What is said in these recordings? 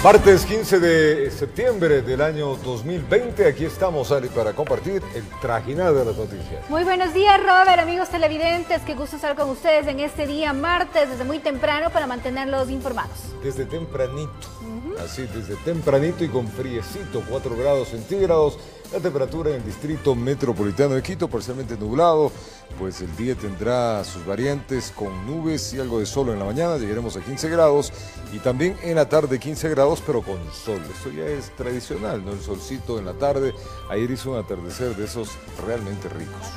Martes 15 de septiembre del año 2020, aquí estamos, Ari, para compartir el trajinar de las noticias. Muy buenos días, Robert, amigos televidentes, qué gusto estar con ustedes en este día martes, desde muy temprano para mantenerlos informados. Desde tempranito, así, desde tempranito y con friecito, 4 grados centígrados, la temperatura en el distrito metropolitano de Quito, parcialmente nublado, pues el día tendrá sus variantes con nubes y algo de sol en la mañana, llegaremos a 15 grados y también en la tarde 15 grados, pero con sol. Esto ya es tradicional, ¿no? El solcito en la tarde. Ayer hizo un atardecer de esos realmente ricos.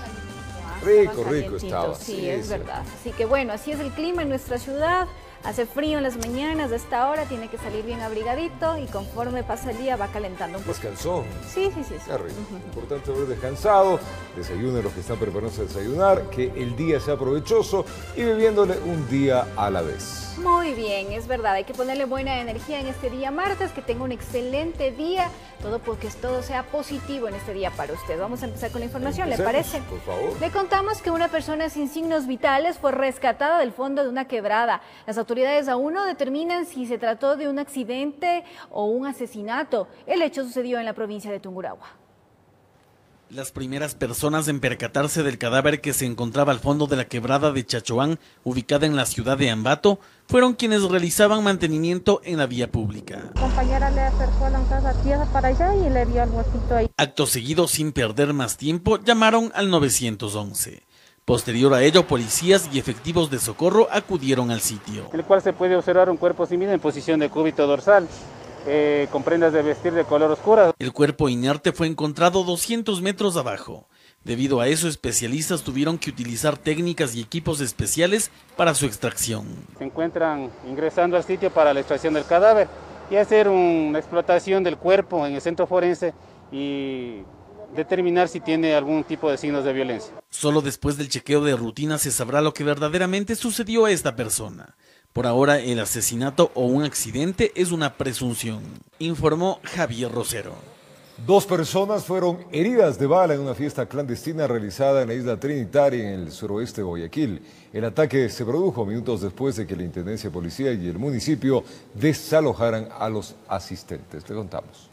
Rico estaba. Sí, es verdad. Así que bueno, así es el clima en nuestra ciudad. Hace frío en las mañanas, a esta hora tiene que salir bien abrigadito y conforme pasa el día va calentando un poco. Descansó. Sí. Qué rico. Importante haber descansado, desayunen los que están preparándose a desayunar, que el día sea provechoso y viviéndole un día a la vez. Muy bien, es verdad, hay que ponerle buena energía en este día martes, que tenga un excelente día, todo porque todo sea positivo en este día para usted. Vamos a empezar con la información, ¿le parece? Por favor. Le contamos que una persona sin signos vitales fue rescatada del fondo de una quebrada. Las autoridades aún no determinan si se trató de un accidente o un asesinato. El hecho sucedió en la provincia de Tungurahua. Las primeras personas en percatarse del cadáver que se encontraba al fondo de la quebrada de Chachoán, ubicada en la ciudad de Ambato, fueron quienes realizaban mantenimiento en la vía pública. La compañera le acercó a lanzar la tierra para allá y le vio el huesito ahí. Acto seguido, sin perder más tiempo, llamaron al 911. Posterior a ello, policías y efectivos de socorro acudieron al sitio. En el cual se puede observar un cuerpo sin vida en posición de cúbito dorsal, con prendas de vestir de color oscuro. El cuerpo inerte fue encontrado 200 metros abajo. Debido a eso, especialistas tuvieron que utilizar técnicas y equipos especiales para su extracción. Se encuentran ingresando al sitio para la extracción del cadáver y hacer una explotación del cuerpo en el centro forense y determinar si tiene algún tipo de signos de violencia. Solo después del chequeo de rutina se sabrá lo que verdaderamente sucedió a esta persona. Por ahora, el asesinato o un accidente es una presunción, informó Javier Rosero. 2 personas fueron heridas de bala en una fiesta clandestina realizada en la isla Trinitaria en el suroeste de Guayaquil. El ataque se produjo minutos después de que la Intendencia de Policía y el municipio desalojaran a los asistentes. Le contamos.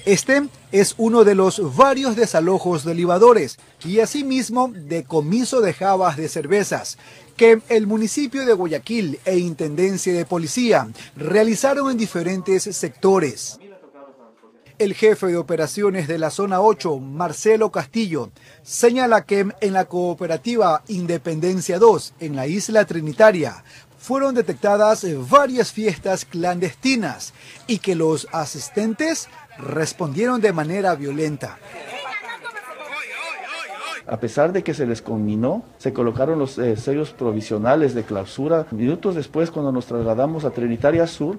Este es uno de los varios desalojos de libadores y asimismo decomiso de jabas de cervezas que el municipio de Guayaquil e Intendencia de Policía realizaron en diferentes sectores. El jefe de operaciones de la zona 8, Marcelo Castillo, señala que en la cooperativa Independencia 2, en la isla Trinitaria, fueron detectadas varias fiestas clandestinas y que los asistentes respondieron de manera violenta. A pesar de que se les conminó, se colocaron los sellos provisionales de clausura. Minutos después, cuando nos trasladamos a Trinitaria Sur,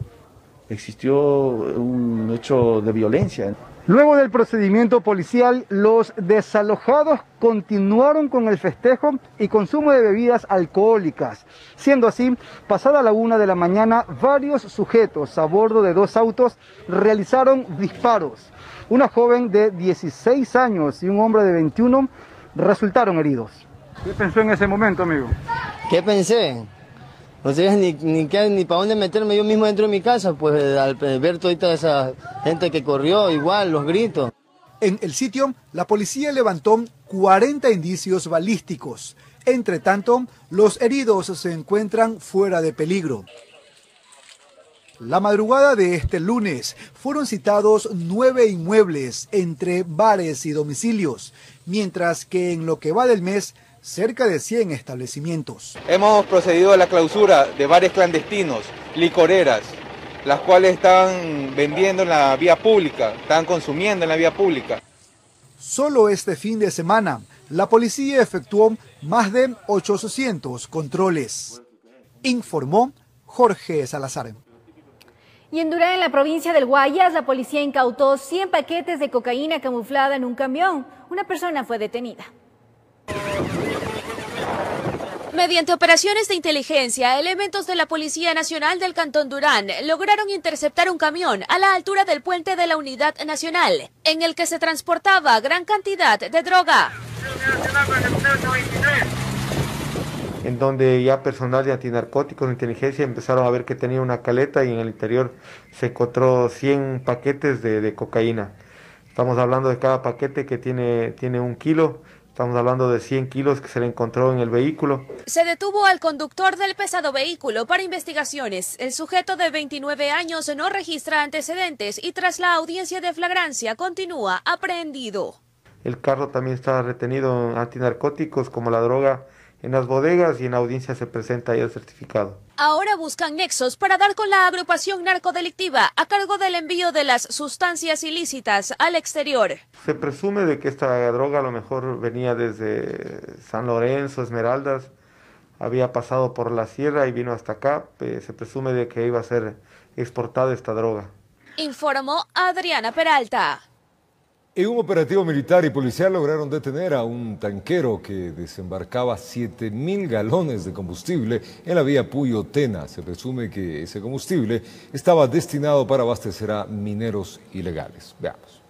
existió un hecho de violencia. Luego del procedimiento policial, los desalojados continuaron con el festejo y consumo de bebidas alcohólicas. Siendo así, pasada la 1 de la mañana, varios sujetos a bordo de 2 autos realizaron disparos. Una joven de 16 años y un hombre de 21 resultaron heridos. ¿Qué pensó en ese momento, amigo? ¿Qué pensé? No sabía ni para dónde meterme yo mismo dentro de mi casa, pues al ver toda esa gente que corrió, igual, los gritos. En el sitio, la policía levantó 40 indicios balísticos. Entre tanto, los heridos se encuentran fuera de peligro. La madrugada de este lunes fueron citados 9 inmuebles entre bares y domicilios, mientras que en lo que va del mes, cerca de 100 establecimientos. Hemos procedido a la clausura de bares clandestinos, licoreras, las cuales están vendiendo en la vía pública, están consumiendo en la vía pública. Solo este fin de semana, la policía efectuó más de 800 controles, informó Jorge Salazar. Y en Durán, en la provincia del Guayas, la policía incautó 100 paquetes de cocaína camuflada en un camión. Una persona fue detenida. Mediante operaciones de inteligencia, elementos de la Policía Nacional del Cantón Durán lograron interceptar un camión a la altura del puente de la Unidad Nacional, en el que se transportaba gran cantidad de droga. en donde ya personal de antinarcóticos de inteligencia empezaron a ver que tenía una caleta y en el interior se encontró 100 paquetes de cocaína. Estamos hablando de cada paquete que tiene 1 kilo. Estamos hablando de 100 kilos que se le encontró en el vehículo. Se detuvo al conductor del pesado vehículo para investigaciones. El sujeto de 29 años no registra antecedentes y tras la audiencia de flagrancia continúa aprehendido. El carro también está retenido en antinarcóticos como la droga en las bodegas y en la audiencia se presenta ahí el certificado. Ahora buscan nexos para dar con la agrupación narcodelictiva a cargo del envío de las sustancias ilícitas al exterior. Se presume de que esta droga a lo mejor venía desde San Lorenzo, Esmeraldas, había pasado por la sierra y vino hasta acá. Se presume de que iba a ser exportada esta droga. Informó Adriana Peralta. En un operativo militar y policial lograron detener a un tanquero que desembarcaba 7.000 galones de combustible en la vía Puyo-Tena. Se presume que ese combustible estaba destinado para abastecer a mineros ilegales. Veamos.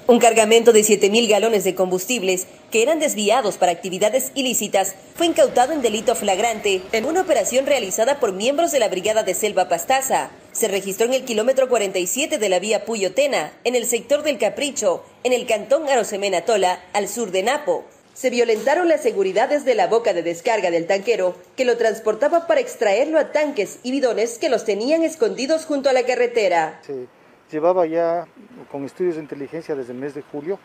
Un cargamento de 7.000 galones de combustibles que eran desviados para actividades ilícitas fue incautado en delito flagrante en una operación realizada por miembros de la Brigada de Selva Pastaza. Se registró en el kilómetro 47 de la vía Puyo-Tena, en el sector del Capricho, en el cantón Arosemena-Tola, al sur de Napo. Se violentaron las seguridades de la boca de descarga del tanquero, que lo transportaba para extraerlo a tanques y bidones que los tenían escondidos junto a la carretera. Se llevaba ya con estudios de inteligencia desde el mes de julio,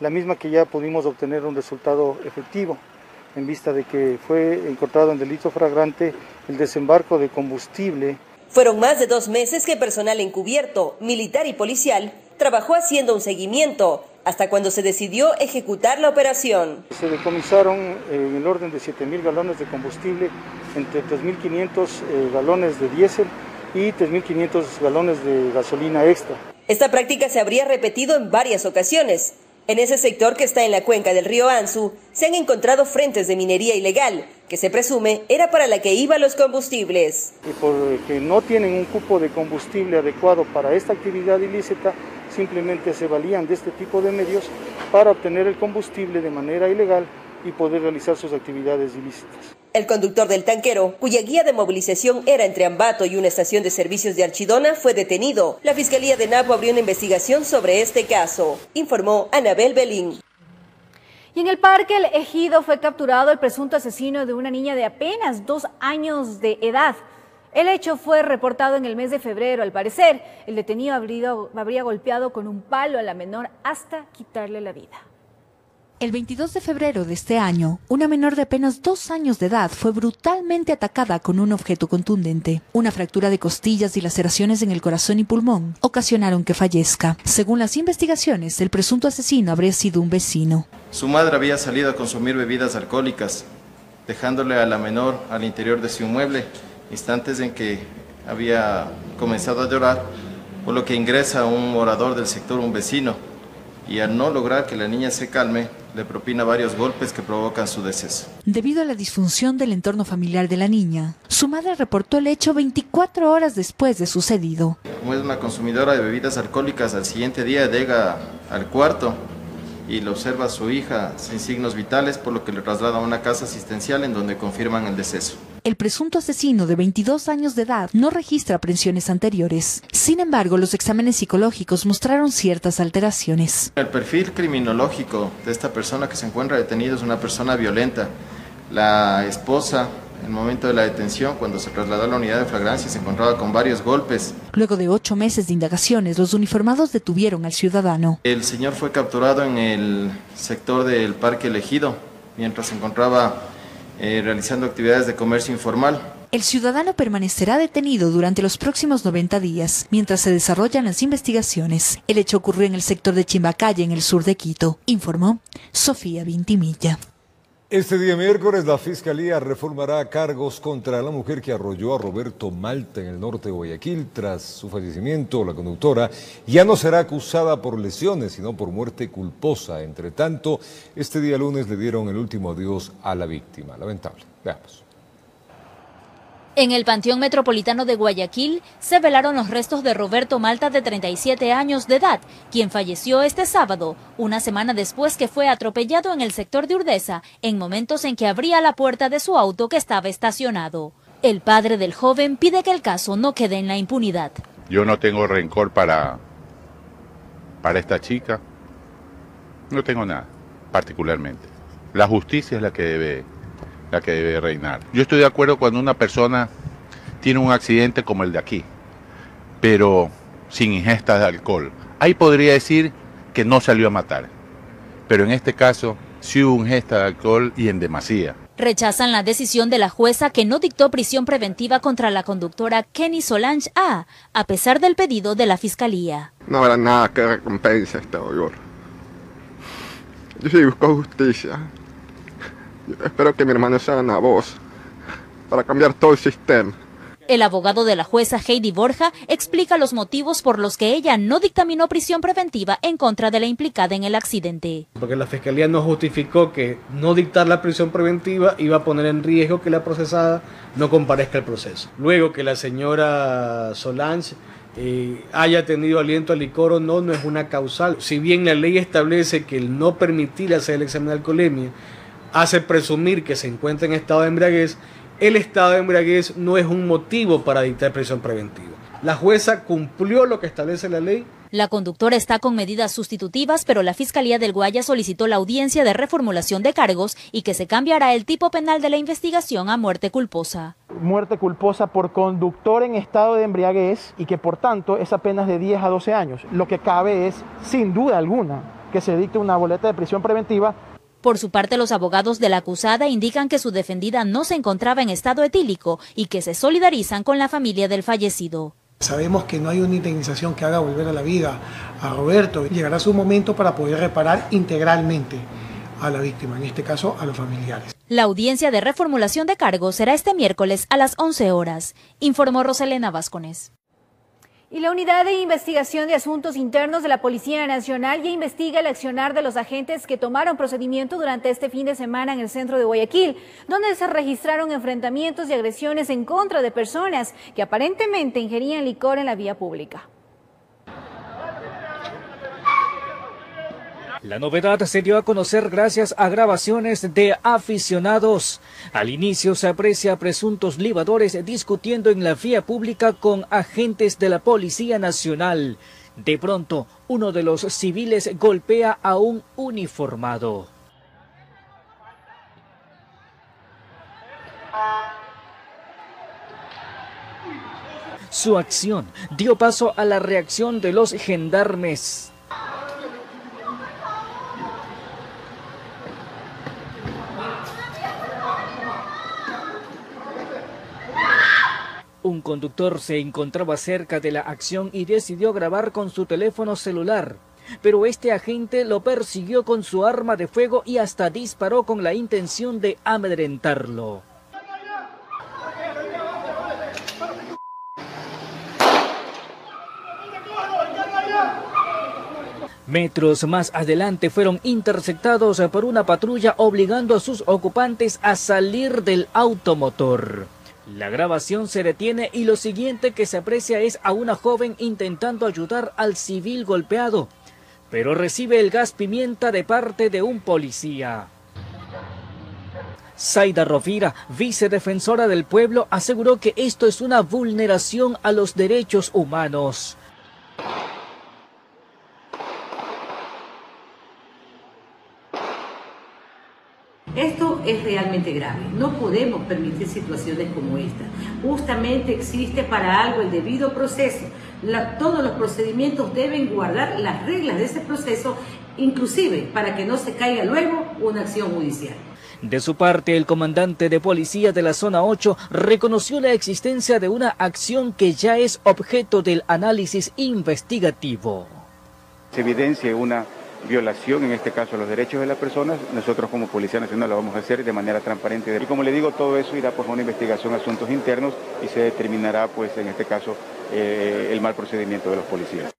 la misma que ya pudimos obtener un resultado efectivo, en vista de que fue encontrado en delito flagrante el desembarco de combustible. Fueron más de 2 meses que personal encubierto, militar y policial trabajó haciendo un seguimiento, hasta cuando se decidió ejecutar la operación. Se decomisaron en el orden de 7.000 galones de combustible, entre 3.500 galones de diésel y 3.500 galones de gasolina extra. Esta práctica se habría repetido en varias ocasiones. En ese sector que está en la cuenca del río Anzu, se han encontrado frentes de minería ilegal, que se presume era para la que iban los combustibles. Y porque no tienen un cupo de combustible adecuado para esta actividad ilícita, simplemente se valían de este tipo de medios para obtener el combustible de manera ilegal y poder realizar sus actividades ilícitas. El conductor del tanquero, cuya guía de movilización era entre Ambato y una estación de servicios de Archidona, fue detenido. La Fiscalía de Napo abrió una investigación sobre este caso, informó Anabel Belín. Y en el Parque El Ejido fue capturado el presunto asesino de una niña de apenas 2 años de edad. El hecho fue reportado en el mes de febrero. Al parecer, el detenido habría golpeado con un palo a la menor hasta quitarle la vida. El 22 de febrero de este año, una menor de apenas 2 años de edad fue brutalmente atacada con un objeto contundente. Una fractura de costillas y laceraciones en el corazón y pulmón ocasionaron que fallezca. Según las investigaciones, el presunto asesino habría sido un vecino. Su madre había salido a consumir bebidas alcohólicas, dejándole a la menor al interior de su inmueble, instantes en que había comenzado a llorar, por lo que ingresa un morador del sector, un vecino, y al no lograr que la niña se calme, le propina varios golpes que provocan su deceso. Debido a la disfunción del entorno familiar de la niña, su madre reportó el hecho 24 horas después de sucedido. Como es una consumidora de bebidas alcohólicas, al siguiente día llega al cuarto y lo observa a su hija sin signos vitales, por lo que le traslada a una casa asistencial en donde confirman el deceso. El presunto asesino de 22 años de edad no registra aprehensiones anteriores. Sin embargo, los exámenes psicológicos mostraron ciertas alteraciones. El perfil criminológico de esta persona que se encuentra detenida es una persona violenta. La esposa, en el momento de la detención, cuando se trasladó a la unidad de flagrancia, se encontraba con varios golpes. Luego de 8 meses de indagaciones, los uniformados detuvieron al ciudadano. El señor fue capturado en el sector del Parque El Ejido, mientras se encontraba realizando actividades de comercio informal. El ciudadano permanecerá detenido durante los próximos 90 días, mientras se desarrollan las investigaciones. El hecho ocurrió en el sector de Chimbacaya, en el sur de Quito, informó Sofía Vintimilla. Este día miércoles la Fiscalía reformará cargos contra la mujer que arrolló a Roberto Malta en el norte de Guayaquil. Tras su fallecimiento, la conductora ya no será acusada por lesiones, sino por muerte culposa. Entre tanto, este día lunes le dieron el último adiós a la víctima. Lamentable. Veamos. En el Panteón Metropolitano de Guayaquil se velaron los restos de Roberto Malta, de 37 años de edad, quien falleció este sábado, una semana después que fue atropellado en el sector de Urdesa, en momentos en que abría la puerta de su auto que estaba estacionado. El padre del joven pide que el caso no quede en la impunidad. Yo no tengo rencor para esta chica, no tengo nada, particularmente. La justicia es la que debe reinar. Yo estoy de acuerdo cuando una persona tiene un accidente como el de aquí, pero sin ingesta de alcohol. Ahí podría decir que no salió a matar, pero en este caso sí hubo ingesta de alcohol y en demasía. Rechazan la decisión de la jueza que no dictó prisión preventiva contra la conductora Kenny Solange a pesar del pedido de la Fiscalía. No habrá nada que recompense este dolor. Yo sí busco justicia. Yo espero que mi hermano sea una voz para cambiar todo el sistema. El abogado de la jueza Heidi Borja explica los motivos por los que ella no dictaminó prisión preventiva en contra de la implicada en el accidente. Porque la Fiscalía no justificó que no dictar la prisión preventiva iba a poner en riesgo que la procesada no comparezca al proceso. Luego que la señora Solange haya tenido aliento a licor o no, no es una causal. Si bien la ley establece que el no permitir hacer el examen de alcoholemia hace presumir que se encuentra en estado de embriaguez, el estado de embriaguez no es un motivo para dictar prisión preventiva. La jueza cumplió lo que establece la ley. La conductora está con medidas sustitutivas, pero la Fiscalía del Guayas solicitó la audiencia de reformulación de cargos y que se cambiará el tipo penal de la investigación a muerte culposa. Muerte culposa por conductor en estado de embriaguez y que por tanto es apenas de 10 a 12 años. Lo que cabe es, sin duda alguna, que se dicte una boleta de prisión preventiva. Por su parte, los abogados de la acusada indican que su defendida no se encontraba en estado etílico y que se solidarizan con la familia del fallecido. Sabemos que no hay una indemnización que haga volver a la vida a Roberto. Llegará su momento para poder reparar integralmente a la víctima, en este caso a los familiares. La audiencia de reformulación de cargos será este miércoles a las 11 horas, informó Roselena Vázquez. Y la Unidad de Investigación de Asuntos Internos de la Policía Nacional ya investiga el accionar de los agentes que tomaron procedimiento durante este fin de semana en el centro de Guayaquil, donde se registraron enfrentamientos y agresiones en contra de personas que aparentemente ingerían licor en la vía pública. La novedad se dio a conocer gracias a grabaciones de aficionados. Al inicio se aprecia a presuntos libadores discutiendo en la vía pública con agentes de la Policía Nacional. De pronto, uno de los civiles golpea a un uniformado. Su acción dio paso a la reacción de los gendarmes. Un conductor se encontraba cerca de la acción y decidió grabar con su teléfono celular, pero este agente lo persiguió con su arma de fuego y hasta disparó con la intención de amedrentarlo. Metros más adelante fueron interceptados por una patrulla obligando a sus ocupantes a salir del automotor. La grabación se detiene y lo siguiente que se aprecia es a una joven intentando ayudar al civil golpeado, pero recibe el gas pimienta de parte de un policía. Zaida Rovira, vicedefensora del pueblo, aseguró que esto es una vulneración a los derechos humanos. Esto es realmente grave, no podemos permitir situaciones como esta. Justamente existe para algo el debido proceso. Todos los procedimientos deben guardar las reglas de ese proceso, inclusive para que no se caiga luego una acción judicial. De su parte, el comandante de policía de la zona 8 reconoció la existencia de una acción que ya es objeto del análisis investigativo. Se evidencia una violación, en este caso, a los derechos de las personas. Nosotros como Policía Nacional lo vamos a hacer de manera transparente. Y como le digo, todo eso irá por una investigación de asuntos internos y se determinará, pues, en este caso, el mal procedimiento de los policías.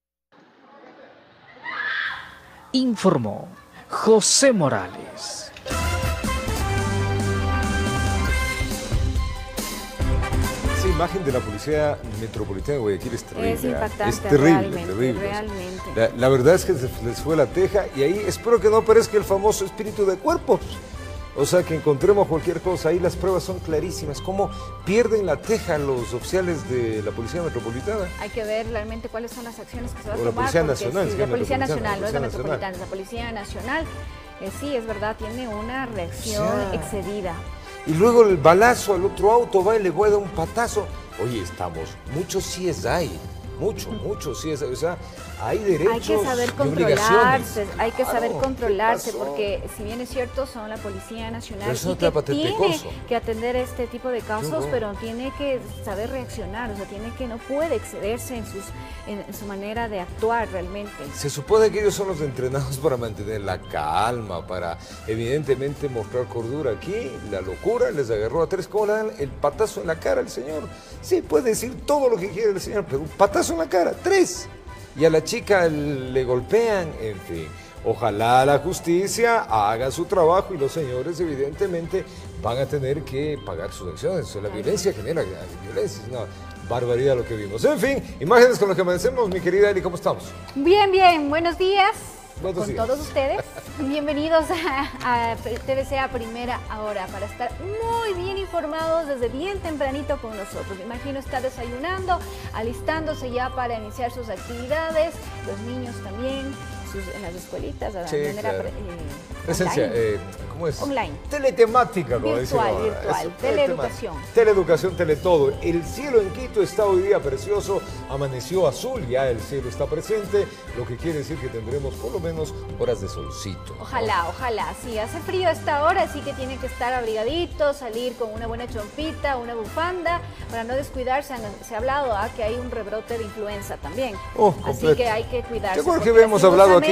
Informó José Morales. imagen de la Policía Metropolitana de Guayaquil es terrible. Es impactante, es terrible, realmente. terrible. La verdad es que se les fue la teja y ahí espero que no aparezca el famoso espíritu de cuerpos. O sea, que encontremos cualquier cosa. Ahí las pruebas son clarísimas. ¿Cómo pierden la teja los oficiales de la Policía Metropolitana? Hay que ver realmente cuáles son las acciones que se van a O la tomar. Policía Nacional. Sí, la Policía Nacional, no es la Nacional. Metropolitana, es la Policía Nacional. Sí, es verdad, tiene una reacción excedida. Y luego el balazo al otro auto, va y le puede dar un patazo. Oye, muchos CSI, mucho CSI, o sea, hay derechos. Hay que saber controlarse, hay que saber controlarse, porque si bien es cierto, son la Policía Nacional y que tiene que atender este tipo de casos, pero tiene que saber reaccionar, o sea, no puede excederse en su manera de actuar realmente. Se supone que ellos son los entrenados para mantener la calma, para evidentemente mostrar cordura. Aquí la locura les agarró a tres. ¿Cómo le dan el patazo en la cara al señor? Sí, puede decir todo lo que quiere el señor, pero un patazo en la cara, 3. Y a la chica le golpean, en fin. Ojalá la justicia haga su trabajo y los señores evidentemente van a tener que pagar sus acciones. La violencia genera violencia, es una barbaridad lo que vimos. En fin, imágenes con las que amanecemos, mi querida Eli, ¿cómo estamos? Bien, buenos días. Buenos días. Todos ustedes. Bienvenidos a TVC a Primera Hora para estar muy bien informados desde bien tempranito con nosotros. Me imagino está desayunando, alistándose ya para iniciar sus actividades, los niños también, en las escuelitas, de manera presencia, ¿cómo es? Online. Teletemática, como virtual, teleeducación. Teleeducación, teletodo. El cielo en Quito está hoy día precioso, amaneció azul, ya el cielo está presente, lo que quiere decir que tendremos por lo menos horas de solcito. Ojalá, sí, hace frío a esta hora, así que tiene que estar abrigadito, salir con una buena chompita, una bufanda, para no descuidarse. Se ha hablado que hay un rebrote de influenza también, así que hay que cuidarse. Yo creo que habíamos hablado aquí.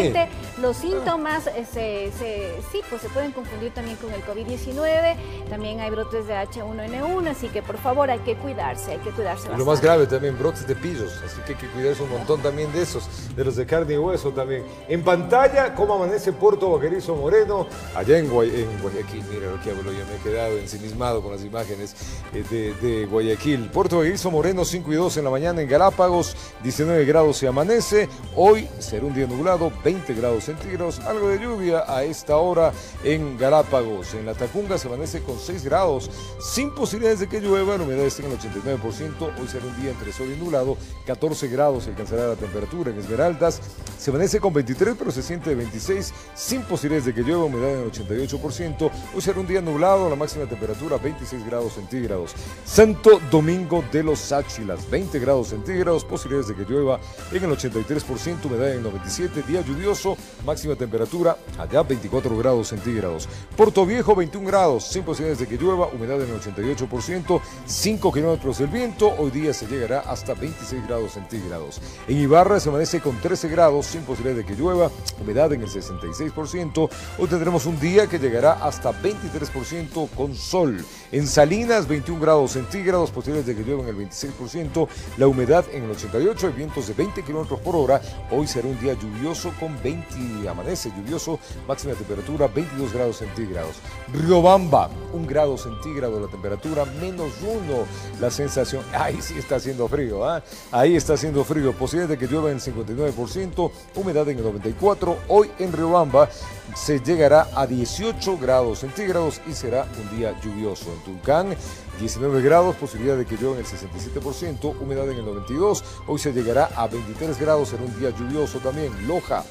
Los síntomas se pueden confundir también con el COVID-19, también hay brotes de H1N1, así que por favor hay que cuidarse bastante. Y lo más grave también, brotes de pillos, así que hay que cuidarse un montón también de esos, de los de carne y hueso también. En pantalla, cómo amanece Puerto Vaquerizo Moreno, allá en Guayaquil, mira lo que hablo, yo me he quedado ensimismado con las imágenes de Guayaquil. Puerto Vaquerizo Moreno, 5 y 2 en la mañana en Galápagos, 19 grados se amanece, hoy será un día nublado, 20 grados centígrados, algo de lluvia a esta hora en Galápagos. En La Tacunga se amanece con 6 grados, sin posibilidades de que llueva, la humedad está en el 89%, hoy será un día entre sol y nublado, 14 grados alcanzará la temperatura. En Esmeraldas se amanece con 23, pero se siente de 26, sin posibilidades de que llueva, humedad en el 88%, hoy será un día nublado, la máxima temperatura 26 grados centígrados. Santo Domingo de los Áchilas, 20 grados centígrados, posibilidades de que llueva en el 83%, humedad en el 97%, día lluvioso, máxima temperatura allá 24 grados centígrados. Puerto Viejo 21 grados, sin posibilidades de que llueva, humedad en el 88%, 5 kilómetros del viento, hoy día se llegará hasta 26 grados centígrados. En Ibarra se amanece con 13 grados, sin posibilidades de que llueva, humedad en el 66%, hoy tendremos un día que llegará hasta 23% con sol. En Salinas 21 grados centígrados, posibilidades de que llueva en el 26%, la humedad en el 88%, y vientos de 20 kilómetros por hora, hoy será un día lluvioso con 20, amanece lluvioso, máxima temperatura 22 grados centígrados. Riobamba, 1 grado centígrado la temperatura, -1 la sensación, ahí sí está haciendo frío, ahí está haciendo frío, posibilidad de que llueva en el 59%, humedad en el 94%, hoy en Riobamba se llegará a 18 grados centígrados y será un día lluvioso. En Tulcán, 19 grados, posibilidad de que llueva en el 67%, humedad en el 92%, hoy se llegará a 23 grados, será un día lluvioso también. Loja,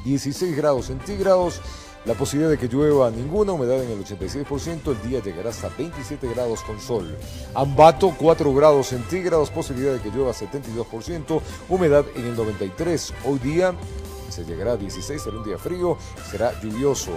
16 grados centígrados, la posibilidad de que llueva ninguna, humedad en el 86%, el día llegará hasta 27 grados con sol. Ambato, 4 grados centígrados, posibilidad de que llueva 72%, humedad en el 93%, hoy día se llegará a 16, será un día frío, será lluvioso.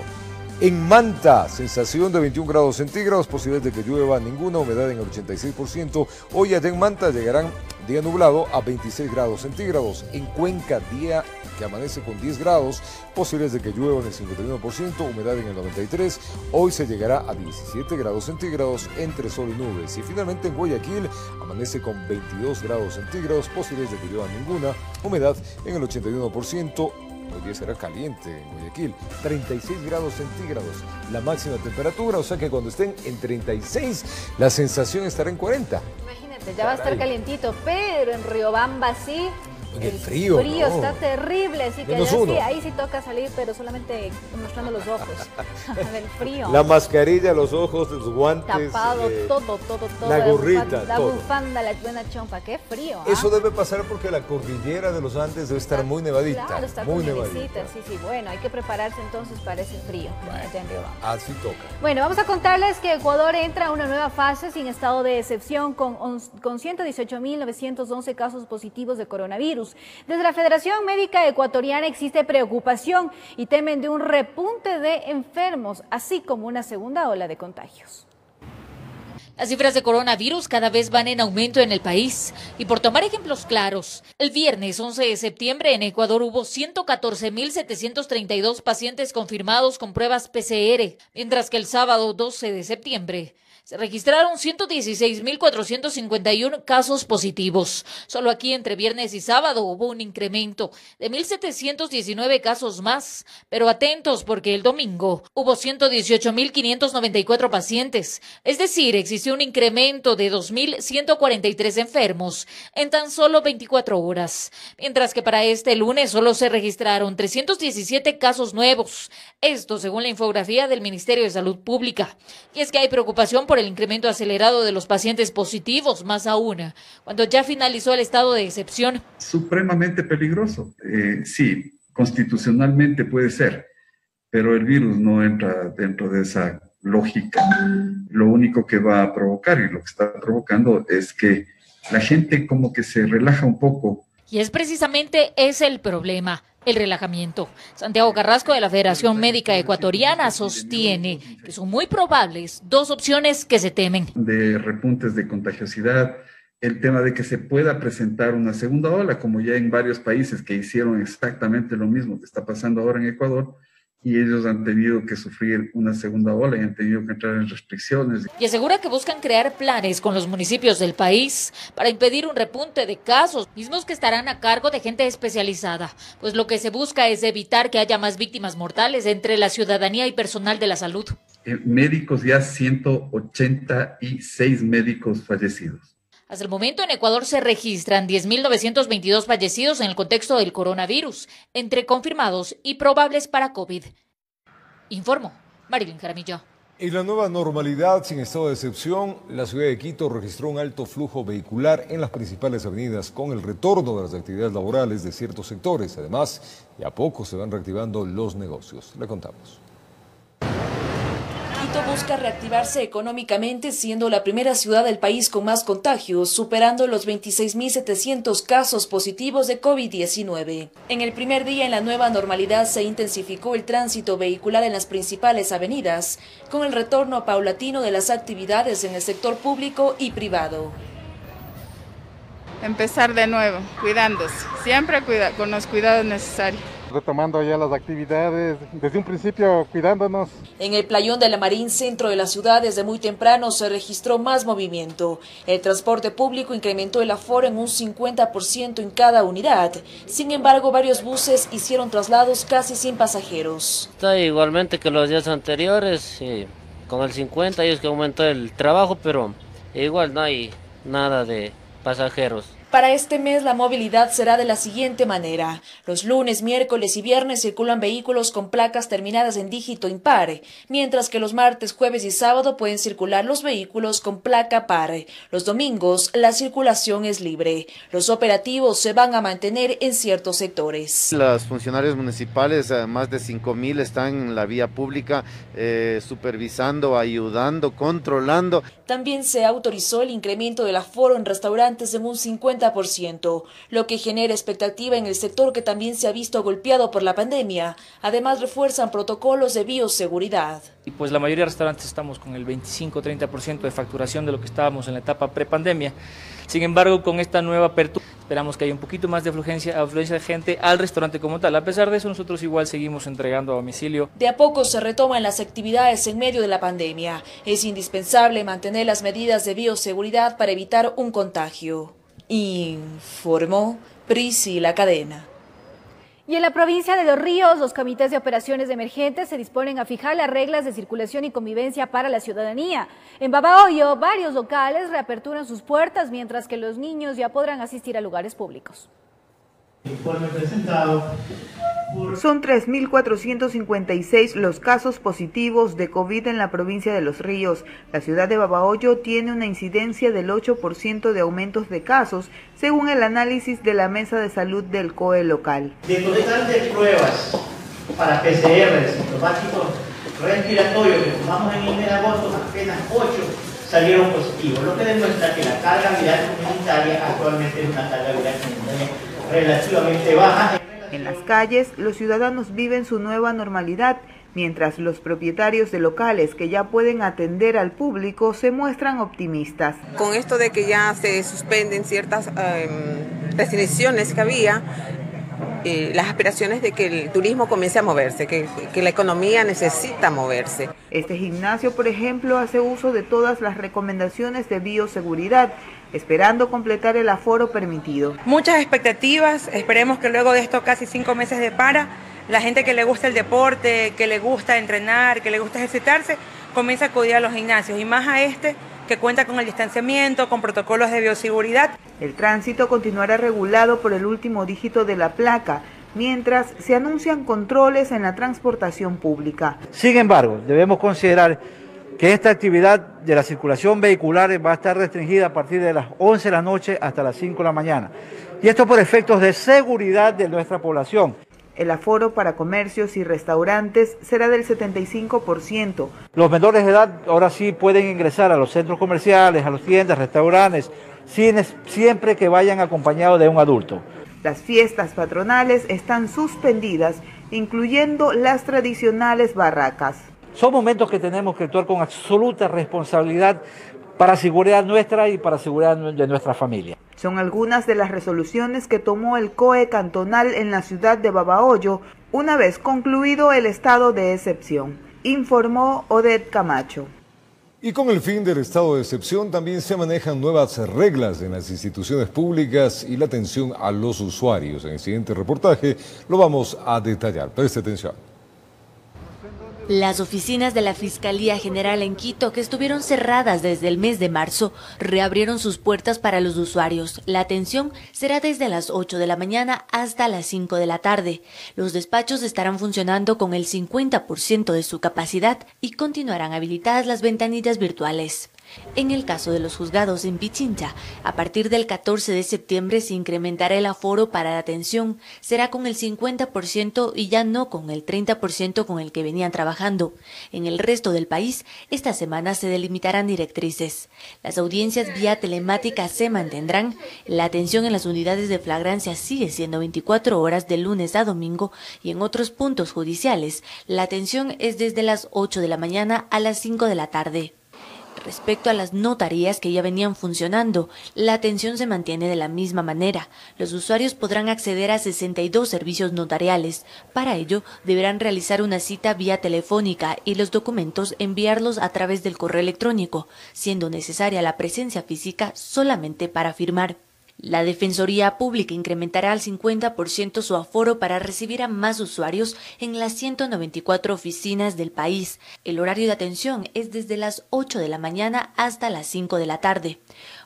En Manta, sensación de 21 grados centígrados, posibilidad de que llueva ninguna, humedad en el 86%. Hoy allá en Manta llegarán día nublado a 26 grados centígrados. En Cuenca, día que amanece con 10 grados, posibilidades de que llueva en el 51%, humedad en el 93%. Hoy se llegará a 17 grados centígrados entre sol y nubes. Y finalmente en Guayaquil amanece con 22 grados centígrados, posibilidades de que llueva ninguna, humedad en el 81%. Hoy día será caliente en Guayaquil, 36 grados centígrados la máxima temperatura, o sea que cuando estén en 36 la sensación estará en 40. Imagínate, Ya va a estar calientito, pero en Riobamba sí. El frío, frío no. está terrible, así que Menos allá uno. sí, ahí sí toca salir, pero solamente mostrando los ojos del frío. La mascarilla, los ojos, los guantes. Tapado, todo. La gorrita, la todo. bufanda, la buena chompa, qué frío. Eso debe pasar porque la cordillera de los Andes debe estar muy nevadita. Claro, está muy con nevadita. nevecita, sí. Bueno, hay que prepararse entonces para ese frío. Allá en Riobamba. Así toca. Bueno, vamos a contarles que Ecuador entra a una nueva fase sin estado de excepción con 118.911 casos positivos de coronavirus. Desde la Federación Médica Ecuatoriana existe preocupación y temen de un repunte de enfermos, así como una segunda ola de contagios. Las cifras de coronavirus cada vez van en aumento en el país. Y por tomar ejemplos claros, el viernes 11 de septiembre en Ecuador hubo 114.732 pacientes confirmados con pruebas PCR, mientras que el sábado 12 de septiembre se registraron 116.451 casos positivos. Solo aquí entre viernes y sábado hubo un incremento de 1.719 casos más. Pero atentos porque el domingo hubo 118.594 pacientes. Es decir, existió un incremento de 2.143 enfermos en tan solo 24 horas. Mientras que para este lunes solo se registraron 317 casos nuevos. Esto según la infografía del Ministerio de Salud Pública. Y es que hay preocupación por el incremento acelerado de los pacientes positivos, más aún cuando ya finalizó el estado de excepción. Supremamente peligroso. Sí, constitucionalmente puede ser, pero el virus no entra dentro de esa lógica. Lo único que va a provocar y lo que está provocando es que la gente como que se relaja un poco. Y es precisamente ese el problema. El relajamiento. Santiago Carrasco de la Federación Médica Ecuatoriana sostiene que son muy probables dos opciones que se temen. De repuntes de contagiosidad, el tema de que se pueda presentar una segunda ola, como ya en varios países que hicieron exactamente lo mismo que está pasando ahora en Ecuador, y ellos han tenido que sufrir una segunda ola y han tenido que entrar en restricciones. Y asegura que buscan crear planes con los municipios del país para impedir un repunte de casos, mismos que estarán a cargo de gente especializada, pues lo que se busca es evitar que haya más víctimas mortales entre la ciudadanía y personal de la salud. Médicos, ya 186 médicos fallecidos. Hasta el momento en Ecuador se registran 10.922 fallecidos en el contexto del coronavirus, entre confirmados y probables para COVID. Informó Marilyn Jaramillo. En la nueva normalidad, sin estado de excepción, la ciudad de Quito registró un alto flujo vehicular en las principales avenidas con el retorno de las actividades laborales de ciertos sectores. Además, de a poco se van reactivando los negocios. Le contamos. Quito busca reactivarse económicamente, siendo la primera ciudad del país con más contagios, superando los 26.700 casos positivos de COVID-19. En el primer día en la nueva normalidad se intensificó el tránsito vehicular en las principales avenidas, con el retorno paulatino de las actividades en el sector público y privado. Empezar de nuevo, cuidándose, siempre con los cuidados necesarios. Retomando ya las actividades, desde un principio cuidándonos. En el playón de la Marín, centro de la ciudad, desde muy temprano se registró más movimiento. El transporte público incrementó el aforo en un 50% en cada unidad. Sin embargo, varios buses hicieron traslados casi sin pasajeros. Está igualmente que los días anteriores, con el 50 es que aumentó el trabajo, pero igual no hay nada de pasajeros. Para este mes la movilidad será de la siguiente manera. Los lunes, miércoles y viernes circulan vehículos con placas terminadas en dígito impar, mientras que los martes, jueves y sábado pueden circular los vehículos con placa par. Los domingos la circulación es libre. Los operativos se van a mantener en ciertos sectores. Los funcionarios municipales, más de 5.000, están en la vía pública supervisando, ayudando, controlando. También se autorizó el incremento del aforo en restaurantes en un 50%, lo que genera expectativa en el sector que también se ha visto golpeado por la pandemia. Además, refuerzan protocolos de bioseguridad. Y pues la mayoría de restaurantes estamos con el 25-30% de facturación de lo que estábamos en la etapa prepandemia. Sin embargo, con esta nueva apertura esperamos que haya un poquito más de afluencia de gente al restaurante como tal. A pesar de eso, nosotros igual seguimos entregando a domicilio. De a poco se retoman las actividades en medio de la pandemia. Es indispensable mantener las medidas de bioseguridad para evitar un contagio. Informó Priscila Cadena. Y en la provincia de Los Ríos, los comités de operaciones emergentes se disponen a fijar las reglas de circulación y convivencia para la ciudadanía. En Babahoyo, varios locales reaperturan sus puertas, mientras que los niños ya podrán asistir a lugares públicos. Informe presentado. Son 3.456 los casos positivos de COVID en la provincia de Los Ríos. La ciudad de Babahoyo tiene una incidencia del 8% de aumentos de casos, según el análisis de la Mesa de Salud del COE local. De total de pruebas para PCR de sintomáticos respiratorios que tomamos en el mes de agosto, apenas 8 salieron positivos, lo que demuestra que la carga viral comunitaria actualmente es una carga viral comunitaria relativamente baja. En las calles, los ciudadanos viven su nueva normalidad, mientras los propietarios de locales que ya pueden atender al público se muestran optimistas. Con esto de que ya se suspenden ciertas restricciones que había, las aspiraciones de que el turismo comience a moverse, que la economía necesita moverse. Este gimnasio, por ejemplo, hace uso de todas las recomendaciones de bioseguridad, esperando completar el aforo permitido. Muchas expectativas, esperemos que luego de estos casi 5 meses de para, la gente que le gusta el deporte, que le gusta entrenar, que le gusta ejercitarse, comience a acudir a los gimnasios, y más a este que cuenta con el distanciamiento, con protocolos de bioseguridad. El tránsito continuará regulado por el último dígito de la placa, mientras se anuncian controles en la transportación pública. Sin embargo, debemos considerar que esta actividad de la circulación vehicular va a estar restringida a partir de las 11 de la noche hasta las 5 de la mañana. Y esto por efectos de seguridad de nuestra población. El aforo para comercios y restaurantes será del 75%. Los menores de edad ahora sí pueden ingresar a los centros comerciales, a las tiendas, restaurantes, siempre que vayan acompañados de un adulto. Las fiestas patronales están suspendidas, incluyendo las tradicionales barracas. Son momentos que tenemos que actuar con absoluta responsabilidad para seguridad nuestra y para seguridad de nuestra familia. Son algunas de las resoluciones que tomó el COE cantonal en la ciudad de Babahoyo una vez concluido el estado de excepción, informó Odette Camacho. Y con el fin del estado de excepción también se manejan nuevas reglas en las instituciones públicas y la atención a los usuarios. En el siguiente reportaje lo vamos a detallar. Preste atención. Las oficinas de la Fiscalía General en Quito, que estuvieron cerradas desde el mes de marzo, reabrieron sus puertas para los usuarios. La atención será desde las 8 de la mañana hasta las 5 de la tarde. Los despachos estarán funcionando con el 50% de su capacidad y continuarán habilitadas las ventanillas virtuales. En el caso de los juzgados en Pichincha, a partir del 14 de septiembre se incrementará el aforo para la atención, será con el 50% y ya no con el 30% con el que venían trabajando. En el resto del país, esta semana se delimitarán directrices. Las audiencias vía telemática se mantendrán, la atención en las unidades de flagrancia sigue siendo 24 horas de lunes a domingo y en otros puntos judiciales, la atención es desde las 8 de la mañana a las 5 de la tarde. Respecto a las notarías que ya venían funcionando, la atención se mantiene de la misma manera. Los usuarios podrán acceder a 62 servicios notariales. Para ello, deberán realizar una cita vía telefónica y los documentos enviarlos a través del correo electrónico, siendo necesaria la presencia física solamente para firmar. La Defensoría Pública incrementará al 50% su aforo para recibir a más usuarios en las 194 oficinas del país. El horario de atención es desde las 8 de la mañana hasta las 5 de la tarde.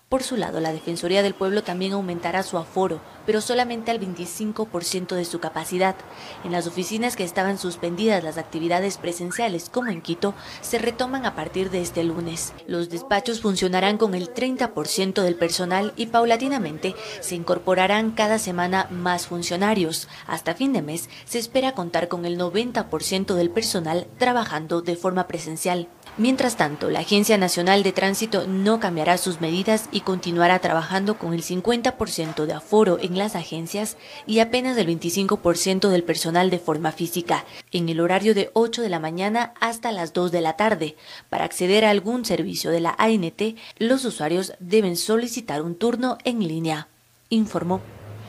Por su lado, la Defensoría del Pueblo también aumentará su aforo, pero solamente al 25% de su capacidad. En las oficinas que estaban suspendidas las actividades presenciales, como en Quito, se retoman a partir de este lunes. Los despachos funcionarán con el 30% del personal y paulatinamente se incorporarán cada semana más funcionarios. Hasta fin de mes se espera contar con el 90% del personal trabajando de forma presencial. Mientras tanto, la Agencia Nacional de Tránsito no cambiará sus medidas y continuará trabajando con el 50% de aforo en las agencias y apenas el 25% del personal de forma física, en el horario de 8 de la mañana hasta las 2 de la tarde. Para acceder a algún servicio de la ANT, los usuarios deben solicitar un turno en línea, informó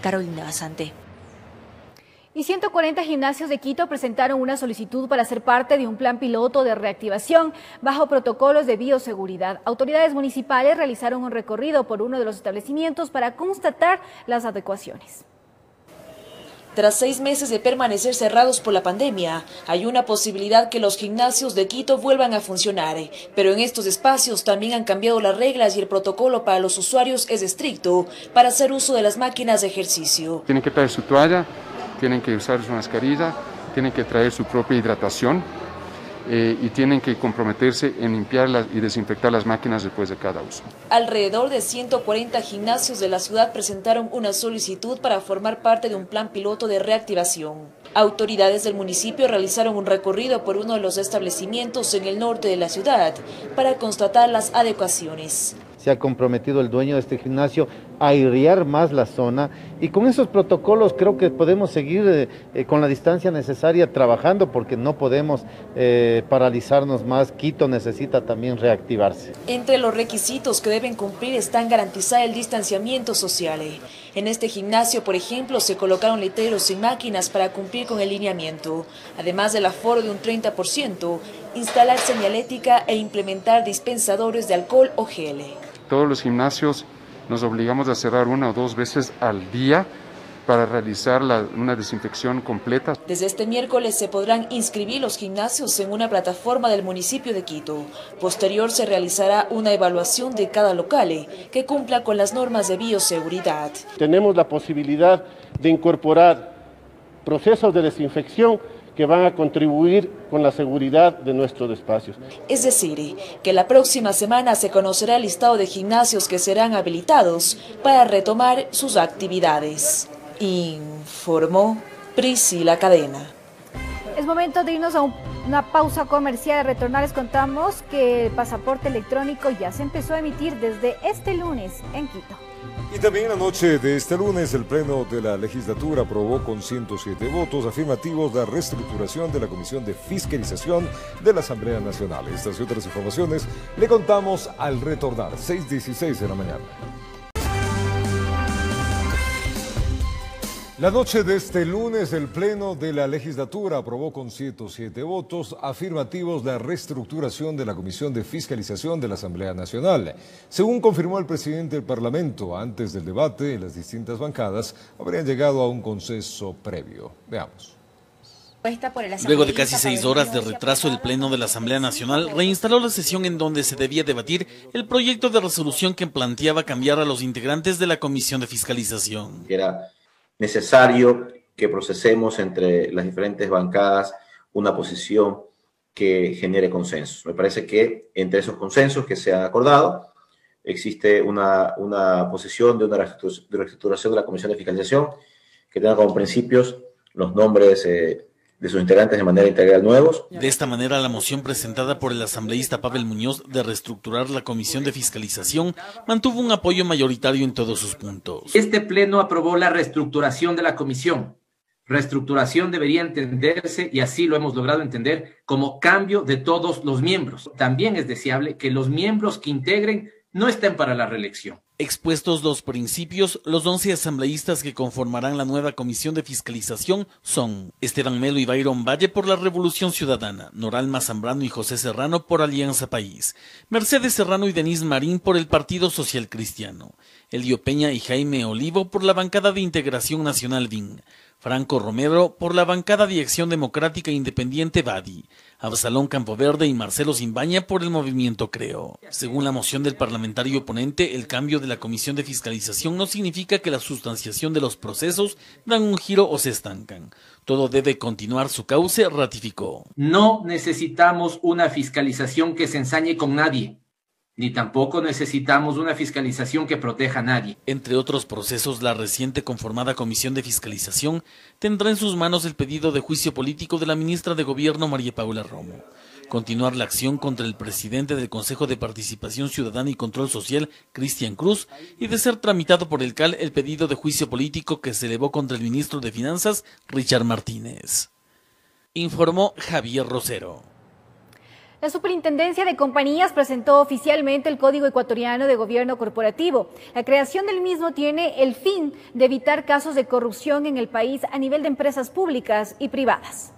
Carolina Basante. Y 140 gimnasios de Quito presentaron una solicitud para ser parte de un plan piloto de reactivación bajo protocolos de bioseguridad. Autoridades municipales realizaron un recorrido por uno de los establecimientos para constatar las adecuaciones. Tras 6 meses de permanecer cerrados por la pandemia, hay una posibilidad que los gimnasios de Quito vuelvan a funcionar. Pero en estos espacios también han cambiado las reglas y el protocolo para los usuarios es estricto para hacer uso de las máquinas de ejercicio. Tienen que traer su toalla, tienen que usar su mascarilla, tienen que traer su propia hidratación y tienen que comprometerse en limpiar y desinfectar las máquinas después de cada uso. Alrededor de 140 gimnasios de la ciudad presentaron una solicitud para formar parte de un plan piloto de reactivación. Autoridades del municipio realizaron un recorrido por uno de los establecimientos en el norte de la ciudad para constatar las adecuaciones. Se ha comprometido el dueño de este gimnasio a airear más la zona y con esos protocolos creo que podemos seguir con la distancia necesaria trabajando porque no podemos paralizarnos más. Quito necesita también reactivarse. Entre los requisitos que deben cumplir están garantizar el distanciamiento social. En este gimnasio, por ejemplo, se colocaron letreros sin máquinas para cumplir con el lineamiento. Además del aforo de un 30%, instalar señalética e implementar dispensadores de alcohol o gel. Todos los gimnasios nos obligamos a cerrar 1 o 2 veces al día para realizar una desinfección completa. Desde este miércoles se podrán inscribir los gimnasios en una plataforma del municipio de Quito. Posterior se realizará una evaluación de cada local que cumpla con las normas de bioseguridad. Tenemos la posibilidad de incorporar procesos de desinfección que van a contribuir con la seguridad de nuestros espacios. Es decir, que la próxima semana se conocerá el listado de gimnasios que serán habilitados para retomar sus actividades. Informó Priscila Cadena. Es momento de irnos a una pausa comercial. Al retornar les contamos que el pasaporte electrónico ya se empezó a emitir desde este lunes en Quito. Y también la noche de este lunes, el Pleno de la Legislatura aprobó con 107 votos afirmativos la reestructuración de la Comisión de Fiscalización de la Asamblea Nacional. Estas y otras informaciones le contamos al retornar, 6:16 de la mañana. La noche de este lunes, el Pleno de la Legislatura aprobó con 107 votos afirmativos la reestructuración de la Comisión de Fiscalización de la Asamblea Nacional. Según confirmó el presidente del Parlamento, antes del debate, las distintas bancadas habrían llegado a un consenso previo. Veamos. Luego de casi 6 horas de retraso, el Pleno de la Asamblea Nacional reinstaló la sesión en donde se debía debatir el proyecto de resolución que planteaba cambiar a los integrantes de la Comisión de Fiscalización. Era necesario que procesemos entre las diferentes bancadas una posición que genere consensos. Me parece que entre esos consensos que se han acordado existe una posición de una reestructuración de la Comisión de Fiscalización que tenga como principios los nombres de sus integrantes de manera integral nuevos. De esta manera, la moción presentada por el asambleísta Pavel Muñoz de reestructurar la Comisión de Fiscalización mantuvo un apoyo mayoritario en todos sus puntos. Este pleno aprobó la reestructuración de la comisión. Reestructuración debería entenderse, y así lo hemos logrado entender, como cambio de todos los miembros. También es deseable que los miembros que integren no estén para la reelección. Expuestos los principios, los 11 asambleístas que conformarán la nueva Comisión de Fiscalización son Esteban Melo y Byron Valle por la Revolución Ciudadana, Noralma Zambrano y José Serrano por Alianza País, Mercedes Serrano y Denise Marín por el Partido Social Cristiano, Elio Peña y Jaime Olivo por la bancada de Integración Nacional DIN, Franco Romero por la bancada de Acción Democrática Independiente BADI, Absalón Campoverde y Marcelo Simbaña por el Movimiento Creo. Según la moción del parlamentario oponente, el cambio de la Comisión de Fiscalización no significa que la sustanciación de los procesos dan un giro o se estancan. Todo debe continuar su cauce, ratificó. No necesitamos una fiscalización que se ensañe con nadie, ni tampoco necesitamos una fiscalización que proteja a nadie. Entre otros procesos, la reciente conformada Comisión de Fiscalización tendrá en sus manos el pedido de juicio político de la ministra de Gobierno María Paula Romo, continuar la acción contra el presidente del Consejo de Participación Ciudadana y Control Social, Cristian Cruz, y de ser tramitado por el CAL el pedido de juicio político que se elevó contra el ministro de Finanzas, Richard Martínez. Informó Javier Rosero. La Superintendencia de Compañías presentó oficialmente el Código Ecuatoriano de Gobierno Corporativo. La creación del mismo tiene el fin de evitar casos de corrupción en el país a nivel de empresas públicas y privadas.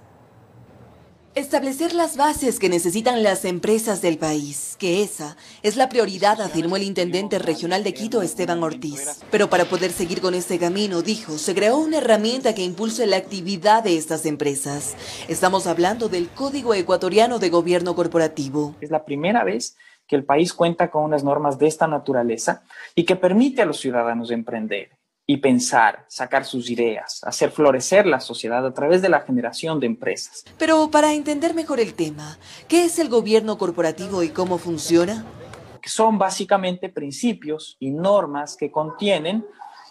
Establecer las bases que necesitan las empresas del país, que esa es la prioridad, afirmó el intendente regional de Quito, Esteban Ortiz. Pero para poder seguir con este camino, dijo, se creó una herramienta que impulse la actividad de estas empresas. Estamos hablando del Código Ecuatoriano de Gobierno Corporativo. Es la primera vez que el país cuenta con unas normas de esta naturaleza y que permite a los ciudadanos emprender y pensar, sacar sus ideas, hacer florecer la sociedad a través de la generación de empresas. Pero para entender mejor el tema, ¿qué es el gobierno corporativo y cómo funciona? Son básicamente principios y normas que contienen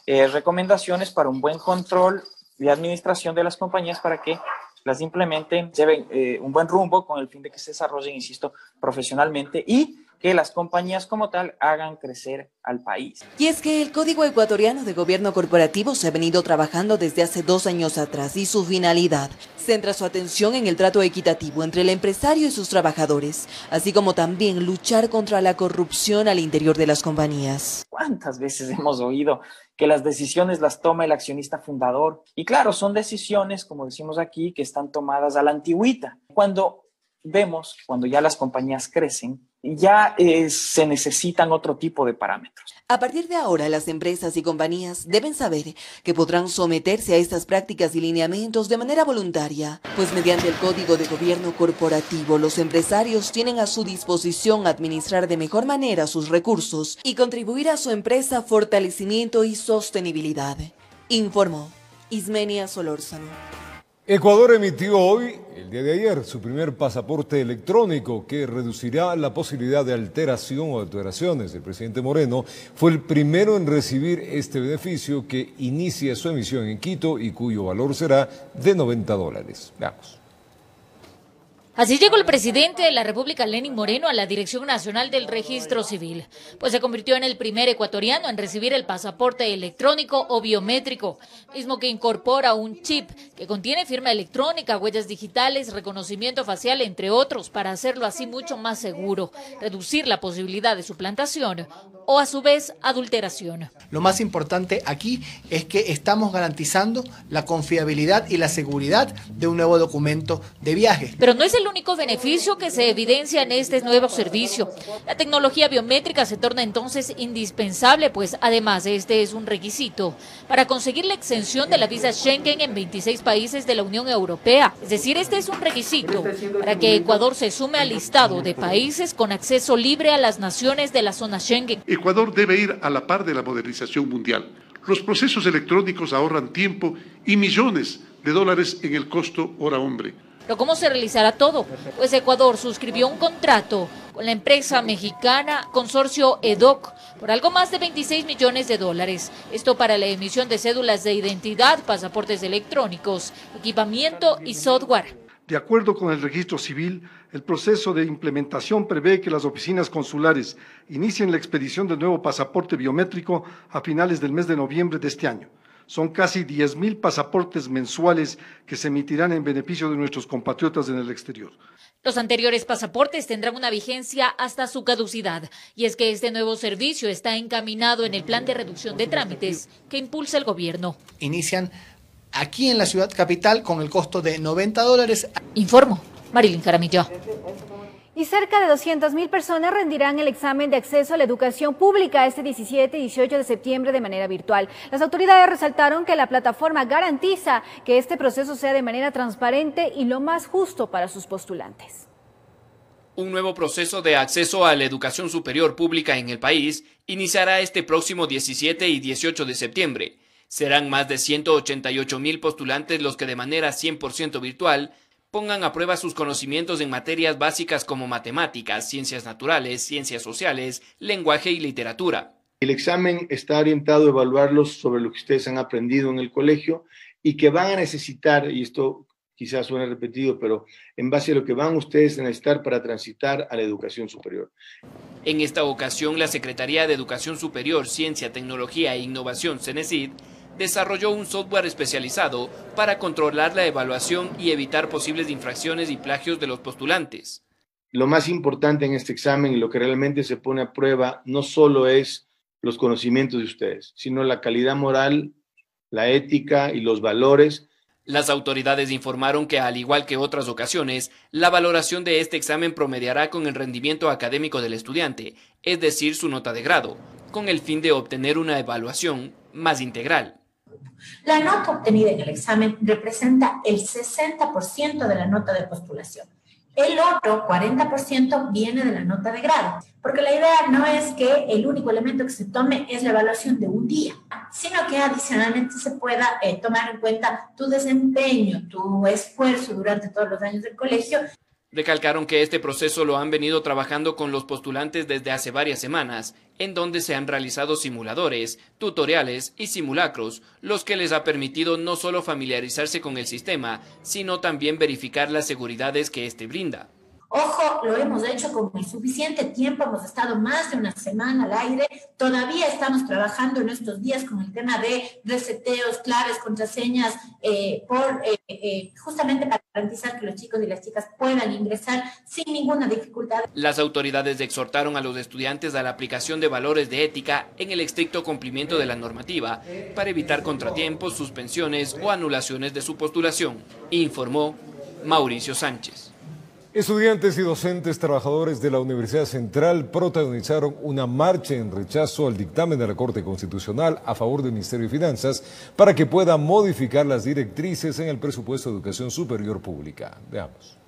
recomendaciones para un buen control y administración de las compañías para que las implementen, lleven un buen rumbo con el fin de que se desarrollen, insisto, profesionalmente y que las compañías como tal hagan crecer al país. Y es que el Código Ecuatoriano de Gobierno Corporativo se ha venido trabajando desde hace 2 años atrás y su finalidad centra su atención en el trato equitativo entre el empresario y sus trabajadores, así como también luchar contra la corrupción al interior de las compañías. ¿Cuántas veces hemos oído que las decisiones las toma el accionista fundador? Y claro, son decisiones, como decimos aquí, que están tomadas a la antigüita. Cuando ya las compañías crecen, ya se necesitan otro tipo de parámetros. A partir de ahora, las empresas y compañías deben saber que podrán someterse a estas prácticas y lineamientos de manera voluntaria, pues mediante el Código de Gobierno Corporativo, los empresarios tienen a su disposición administrar de mejor manera sus recursos y contribuir a su empresa fortalecimiento y sostenibilidad, informó Ismenia Solórzano. Ecuador emitió hoy, el día de ayer, su primer pasaporte electrónico que reducirá la posibilidad de alteración o alteraciones. El presidente Moreno fue el primero en recibir este beneficio que inicia su emisión en Quito y cuyo valor será de $90. Veamos. Así llegó el presidente de la República, Lenín Moreno, a la Dirección Nacional del Registro Civil, pues se convirtió en el primer ecuatoriano en recibir el pasaporte electrónico o biométrico, mismo que incorpora un chip que contiene firma electrónica, huellas digitales, reconocimiento facial, entre otros, para hacerlo así mucho más seguro, reducir la posibilidad de suplantación o, a su vez, adulteración. Lo más importante aquí es que estamos garantizando la confiabilidad y la seguridad de un nuevo documento de viaje. Pero no es el único beneficio que se evidencia en este nuevo servicio. La tecnología biométrica se torna entonces indispensable, pues además este es un requisito para conseguir la exención de la visa Schengen en 26 países de la Unión Europea. Es decir, este es un requisito para que Ecuador se sume al listado de países con acceso libre a las naciones de la zona Schengen. Ecuador debe ir a la par de la modernización mundial. Los procesos electrónicos ahorran tiempo y millones de dólares en el costo hora hombre. ¿Pero cómo se realizará todo? Pues Ecuador suscribió un contrato con la empresa mexicana Consorcio EDOC por algo más de $26 millones. Esto para la emisión de cédulas de identidad, pasaportes electrónicos, equipamiento y software. De acuerdo con el registro civil, el proceso de implementación prevé que las oficinas consulares inicien la expedición del nuevo pasaporte biométrico a finales del mes de noviembre de este año. Son casi 10.000 pasaportes mensuales que se emitirán en beneficio de nuestros compatriotas en el exterior. Los anteriores pasaportes tendrán una vigencia hasta su caducidad, y es que este nuevo servicio está encaminado en el plan de reducción de trámites que impulsa el gobierno. Inician aquí en la ciudad capital con el costo de $90. Informo, Marilyn Jaramillo. Y cerca de 200.000 personas rendirán el examen de acceso a la educación pública este 17 y 18 de septiembre de manera virtual. Las autoridades resaltaron que la plataforma garantiza que este proceso sea de manera transparente y lo más justo para sus postulantes. Un nuevo proceso de acceso a la educación superior pública en el país iniciará este próximo 17 y 18 de septiembre. Serán más de 188.000 postulantes los que de manera 100% virtual pongan a prueba sus conocimientos en materias básicas como matemáticas, ciencias naturales, ciencias sociales, lenguaje y literatura. El examen está orientado a evaluarlos sobre lo que ustedes han aprendido en el colegio y que van a necesitar, y esto quizás suene repetido, pero en base a lo que van ustedes a necesitar para transitar a la educación superior. En esta ocasión, la Secretaría de Educación Superior, Ciencia, Tecnología e Innovación, CENESID, desarrolló un software especializado para controlar la evaluación y evitar posibles infracciones y plagios de los postulantes. Lo más importante en este examen y lo que realmente se pone a prueba no solo es los conocimientos de ustedes, sino la calidad moral, la ética y los valores. Las autoridades informaron que, al igual que otras ocasiones, la valoración de este examen promediará con el rendimiento académico del estudiante, es decir, su nota de grado, con el fin de obtener una evaluación más integral. La nota obtenida en el examen representa el 60% de la nota de postulación. El otro 40% viene de la nota de grado, porque la idea no es que el único elemento que se tome es la evaluación de un día, sino que adicionalmente se pueda tomar en cuenta tu desempeño, tu esfuerzo durante todos los años del colegio. Recalcaron que este proceso lo han venido trabajando con los postulantes desde hace varias semanas, en donde se han realizado simuladores, tutoriales y simulacros, los que les ha permitido no solo familiarizarse con el sistema, sino también verificar las seguridades que este brinda. Ojo, lo hemos hecho con el suficiente tiempo, hemos estado más de una semana al aire, todavía estamos trabajando en estos días con el tema de reseteos, claves, contraseñas, justamente para garantizar que los chicos y las chicas puedan ingresar sin ninguna dificultad. Las autoridades exhortaron a los estudiantes a la aplicación de valores de ética en el estricto cumplimiento de la normativa para evitar contratiempos, suspensiones o anulaciones de su postulación, informó Mauricio Sánchez. Estudiantes y docentes trabajadores de la Universidad Central protagonizaron una marcha en rechazo al dictamen de la Corte Constitucional a favor del Ministerio de Finanzas para que pueda modificar las directrices en el presupuesto de educación superior pública. Veamos.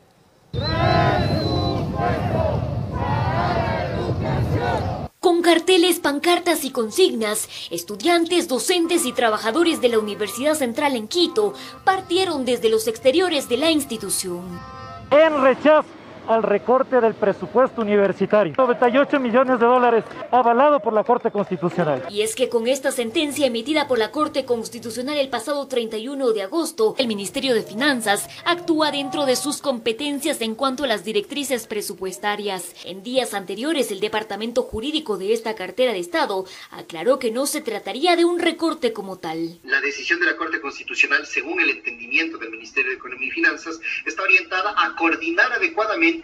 Con carteles, pancartas y consignas, estudiantes, docentes y trabajadores de la Universidad Central en Quito partieron desde los exteriores de la institución. En rechazo al recorte del presupuesto universitario, 98 millones de dólares avalado por la Corte Constitucional. Y es que con esta sentencia emitida por la Corte Constitucional el pasado 31 de agosto, el Ministerio de Finanzas actúa dentro de sus competencias en cuanto a las directrices presupuestarias. En días anteriores, el Departamento Jurídico de esta cartera de Estado aclaró que no se trataría de un recorte como tal. La decisión de la Corte Constitucional, según el entendimiento del Ministerio de Economía y Finanzas, está orientada a coordinar adecuadamente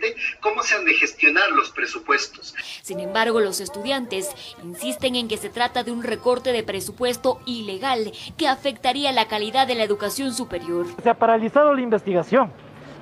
cómo se han de gestionar los presupuestos. Sin embargo, los estudiantes insisten en que se trata de un recorte de presupuesto ilegal que afectaría la calidad de la educación superior. Se ha paralizado la investigación,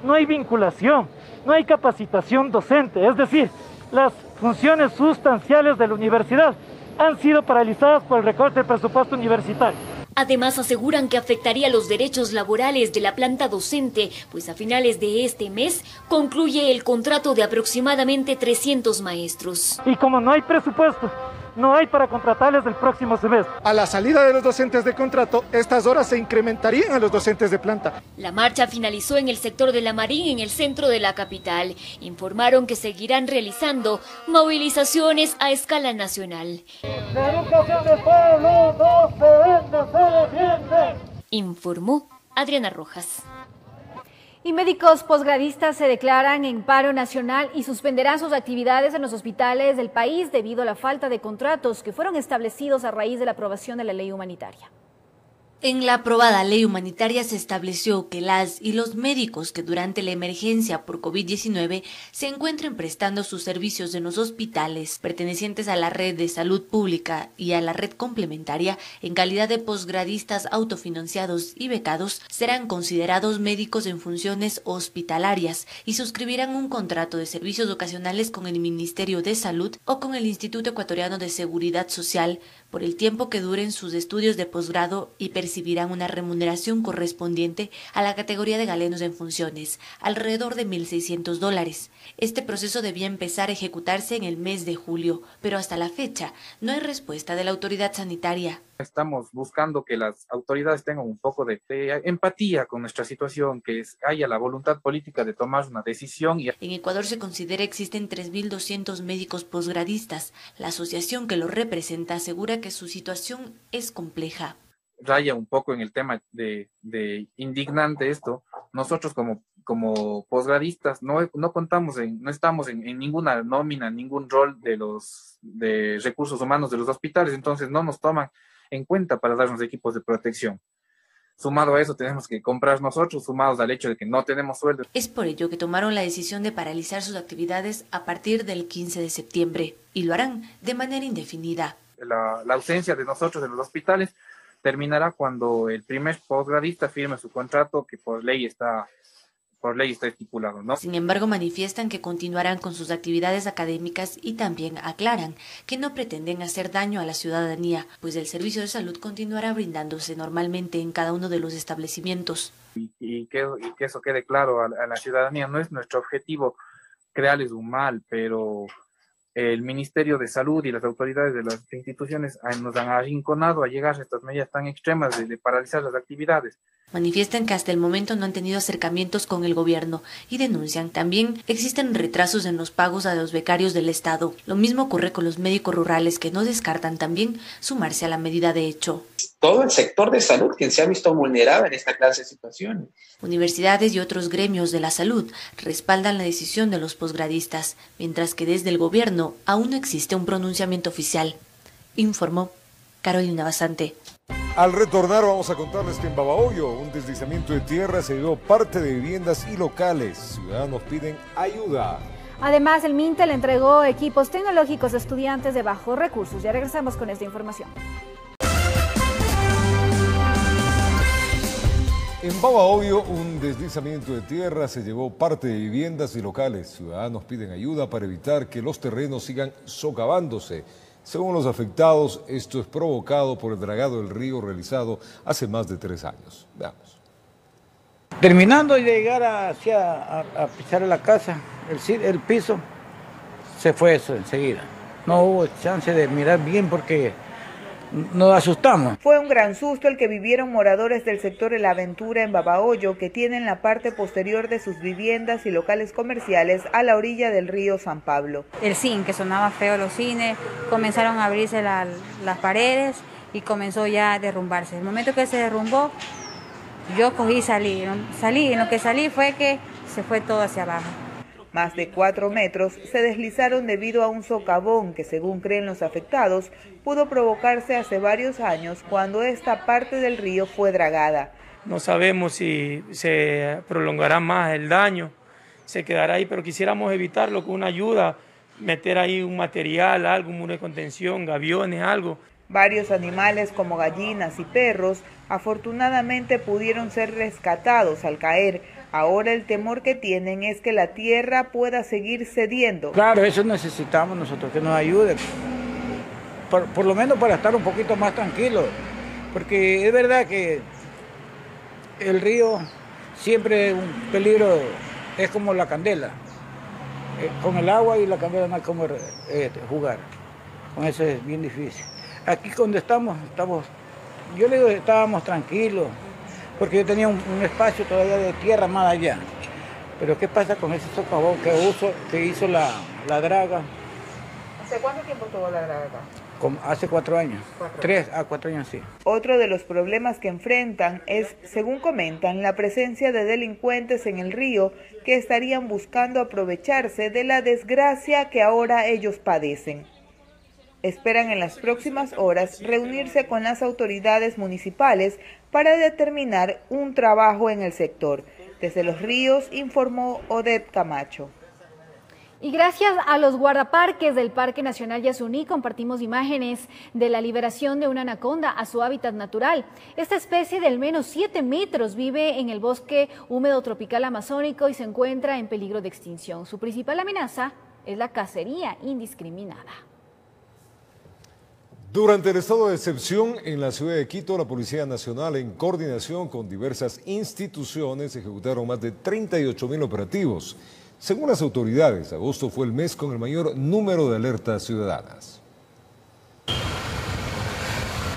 no hay vinculación, no hay capacitación docente, es decir, las funciones sustanciales de la universidad han sido paralizadas por el recorte del presupuesto universitario. Además, aseguran que afectaría los derechos laborales de la planta docente, pues a finales de este mes concluye el contrato de aproximadamente 300 maestros. Y como no hay presupuesto, no hay para contratarles el próximo semestre. A la salida de los docentes de contrato, estas horas se incrementarían a los docentes de planta. La marcha finalizó en el sector de La Marín, en el centro de la capital. Informaron que seguirán realizando movilizaciones a escala nacional. La educación del pueblo no se vende, se defiende. Informó Adriana Rojas. Y médicos posgradistas se declaran en paro nacional y suspenderán sus actividades en los hospitales del país debido a la falta de contratos que fueron establecidos a raíz de la aprobación de la ley humanitaria. En la aprobada ley humanitaria se estableció que las y los médicos que durante la emergencia por COVID-19 se encuentren prestando sus servicios en los hospitales pertenecientes a la red de salud pública y a la red complementaria en calidad de posgradistas autofinanciados y becados serán considerados médicos en funciones hospitalarias y suscribirán un contrato de servicios ocasionales con el Ministerio de Salud o con el Instituto Ecuatoriano de Seguridad Social por el tiempo que duren sus estudios de posgrado y percibirán una remuneración correspondiente a la categoría de galenos en funciones, alrededor de $1,600. Este proceso debía empezar a ejecutarse en el mes de julio, pero hasta la fecha no hay respuesta de la autoridad sanitaria. Estamos buscando que las autoridades tengan un poco de empatía con nuestra situación, que haya la voluntad política de tomar una decisión. En Ecuador se considera existen 3.200 médicos posgradistas. La asociación que los representa asegura que su situación es compleja. Raya un poco en el tema de indignante esto. Nosotros como posgradistas no estamos en ninguna nómina, ningún rol de recursos humanos de los hospitales, entonces no nos toman en cuenta para darnos equipos de protección. Sumado a eso tenemos que comprar nosotros, sumados al hecho de que no tenemos sueldo. Es por ello que tomaron la decisión de paralizar sus actividades a partir del 15 de septiembre y lo harán de manera indefinida. La ausencia de nosotros en los hospitales terminará cuando el primer posgradista firme su contrato que por ley está estipulado, ¿no? Sin embargo, manifiestan que continuarán con sus actividades académicas y también aclaran que no pretenden hacer daño a la ciudadanía, pues el servicio de salud continuará brindándose normalmente en cada uno de los establecimientos. Y que eso quede claro a la ciudadanía. No es nuestro objetivo crearles un mal, pero el Ministerio de Salud y las autoridades de las instituciones nos han arrinconado a llegar a estas medidas tan extremas de paralizar las actividades. Manifiestan que hasta el momento no han tenido acercamientos con el gobierno y denuncian también existen retrasos en los pagos a los becarios del Estado. Lo mismo ocurre con los médicos rurales que no descartan también sumarse a la medida de hecho. Todo el sector de salud quien se ha visto vulnerado en esta clase de situaciones. Universidades y otros gremios de la salud respaldan la decisión de los posgradistas, mientras que desde el gobierno aún no existe un pronunciamiento oficial, informó Carolina Basante. Al retornar vamos a contarles que en Babahoyo un deslizamiento de tierra se llevó parte de viviendas y locales. Ciudadanos piden ayuda. Además, el MINTE le entregó equipos tecnológicos a estudiantes de bajos recursos. Ya regresamos con esta información. En Babahoyo, un deslizamiento de tierra se llevó parte de viviendas y locales. Ciudadanos piden ayuda para evitar que los terrenos sigan socavándose. Según los afectados, esto es provocado por el dragado del río realizado hace más de 3 años. Veamos. Terminando de llegar a pisar la casa, el piso, se fue eso enseguida. No hubo chance de mirar bien porque nos asustamos. Fue un gran susto el que vivieron moradores del sector de La Aventura en Babahoyo, que tienen la parte posterior de sus viviendas y locales comerciales a la orilla del río San Pablo. El zinc, que sonaba feo los cines, comenzaron a abrirse las paredes y comenzó ya a derrumbarse. El momento que se derrumbó, yo cogí y salí. En lo que salí fue que se fue todo hacia abajo. Más de 4 metros se deslizaron debido a un socavón que, según creen los afectados, pudo provocarse hace varios años cuando esta parte del río fue dragada. No sabemos si se prolongará más el daño, se quedará ahí, pero quisiéramos evitarlo con una ayuda, meter ahí un material, algo, un muro de contención, gaviones, algo. Varios animales como gallinas y perros afortunadamente pudieron ser rescatados al caer. Ahora el temor que tienen es que la tierra pueda seguir cediendo. Claro, eso necesitamos nosotros, que nos ayuden, por lo menos para estar un poquito más tranquilos, porque es verdad que el río siempre es un peligro, es como la candela, con el agua y la candela no hay como jugar, con eso es bien difícil. Aquí donde estamos, yo le digo que estábamos tranquilos, porque yo tenía un espacio todavía de tierra más allá. Pero ¿qué pasa con ese socavón que hizo la draga? ¿Hace cuánto tiempo estuvo la draga acá? Hace 4 años. 3 a 4 años, sí. Otro de los problemas que enfrentan es, según comentan, la presencia de delincuentes en el río que estarían buscando aprovecharse de la desgracia que ahora ellos padecen. Esperan en las próximas horas reunirse con las autoridades municipales para determinar un trabajo en el sector. Desde Los Ríos informó Odette Camacho. Y gracias a los guardaparques del Parque Nacional Yasuní compartimos imágenes de la liberación de una anaconda a su hábitat natural. Esta especie de al menos 7 metros vive en el bosque húmedo tropical amazónico y se encuentra en peligro de extinción. Su principal amenaza es la cacería indiscriminada. Durante el estado de excepción en la ciudad de Quito, la Policía Nacional, en coordinación con diversas instituciones, ejecutaron más de 38.000 operativos. Según las autoridades, agosto fue el mes con el mayor número de alertas ciudadanas.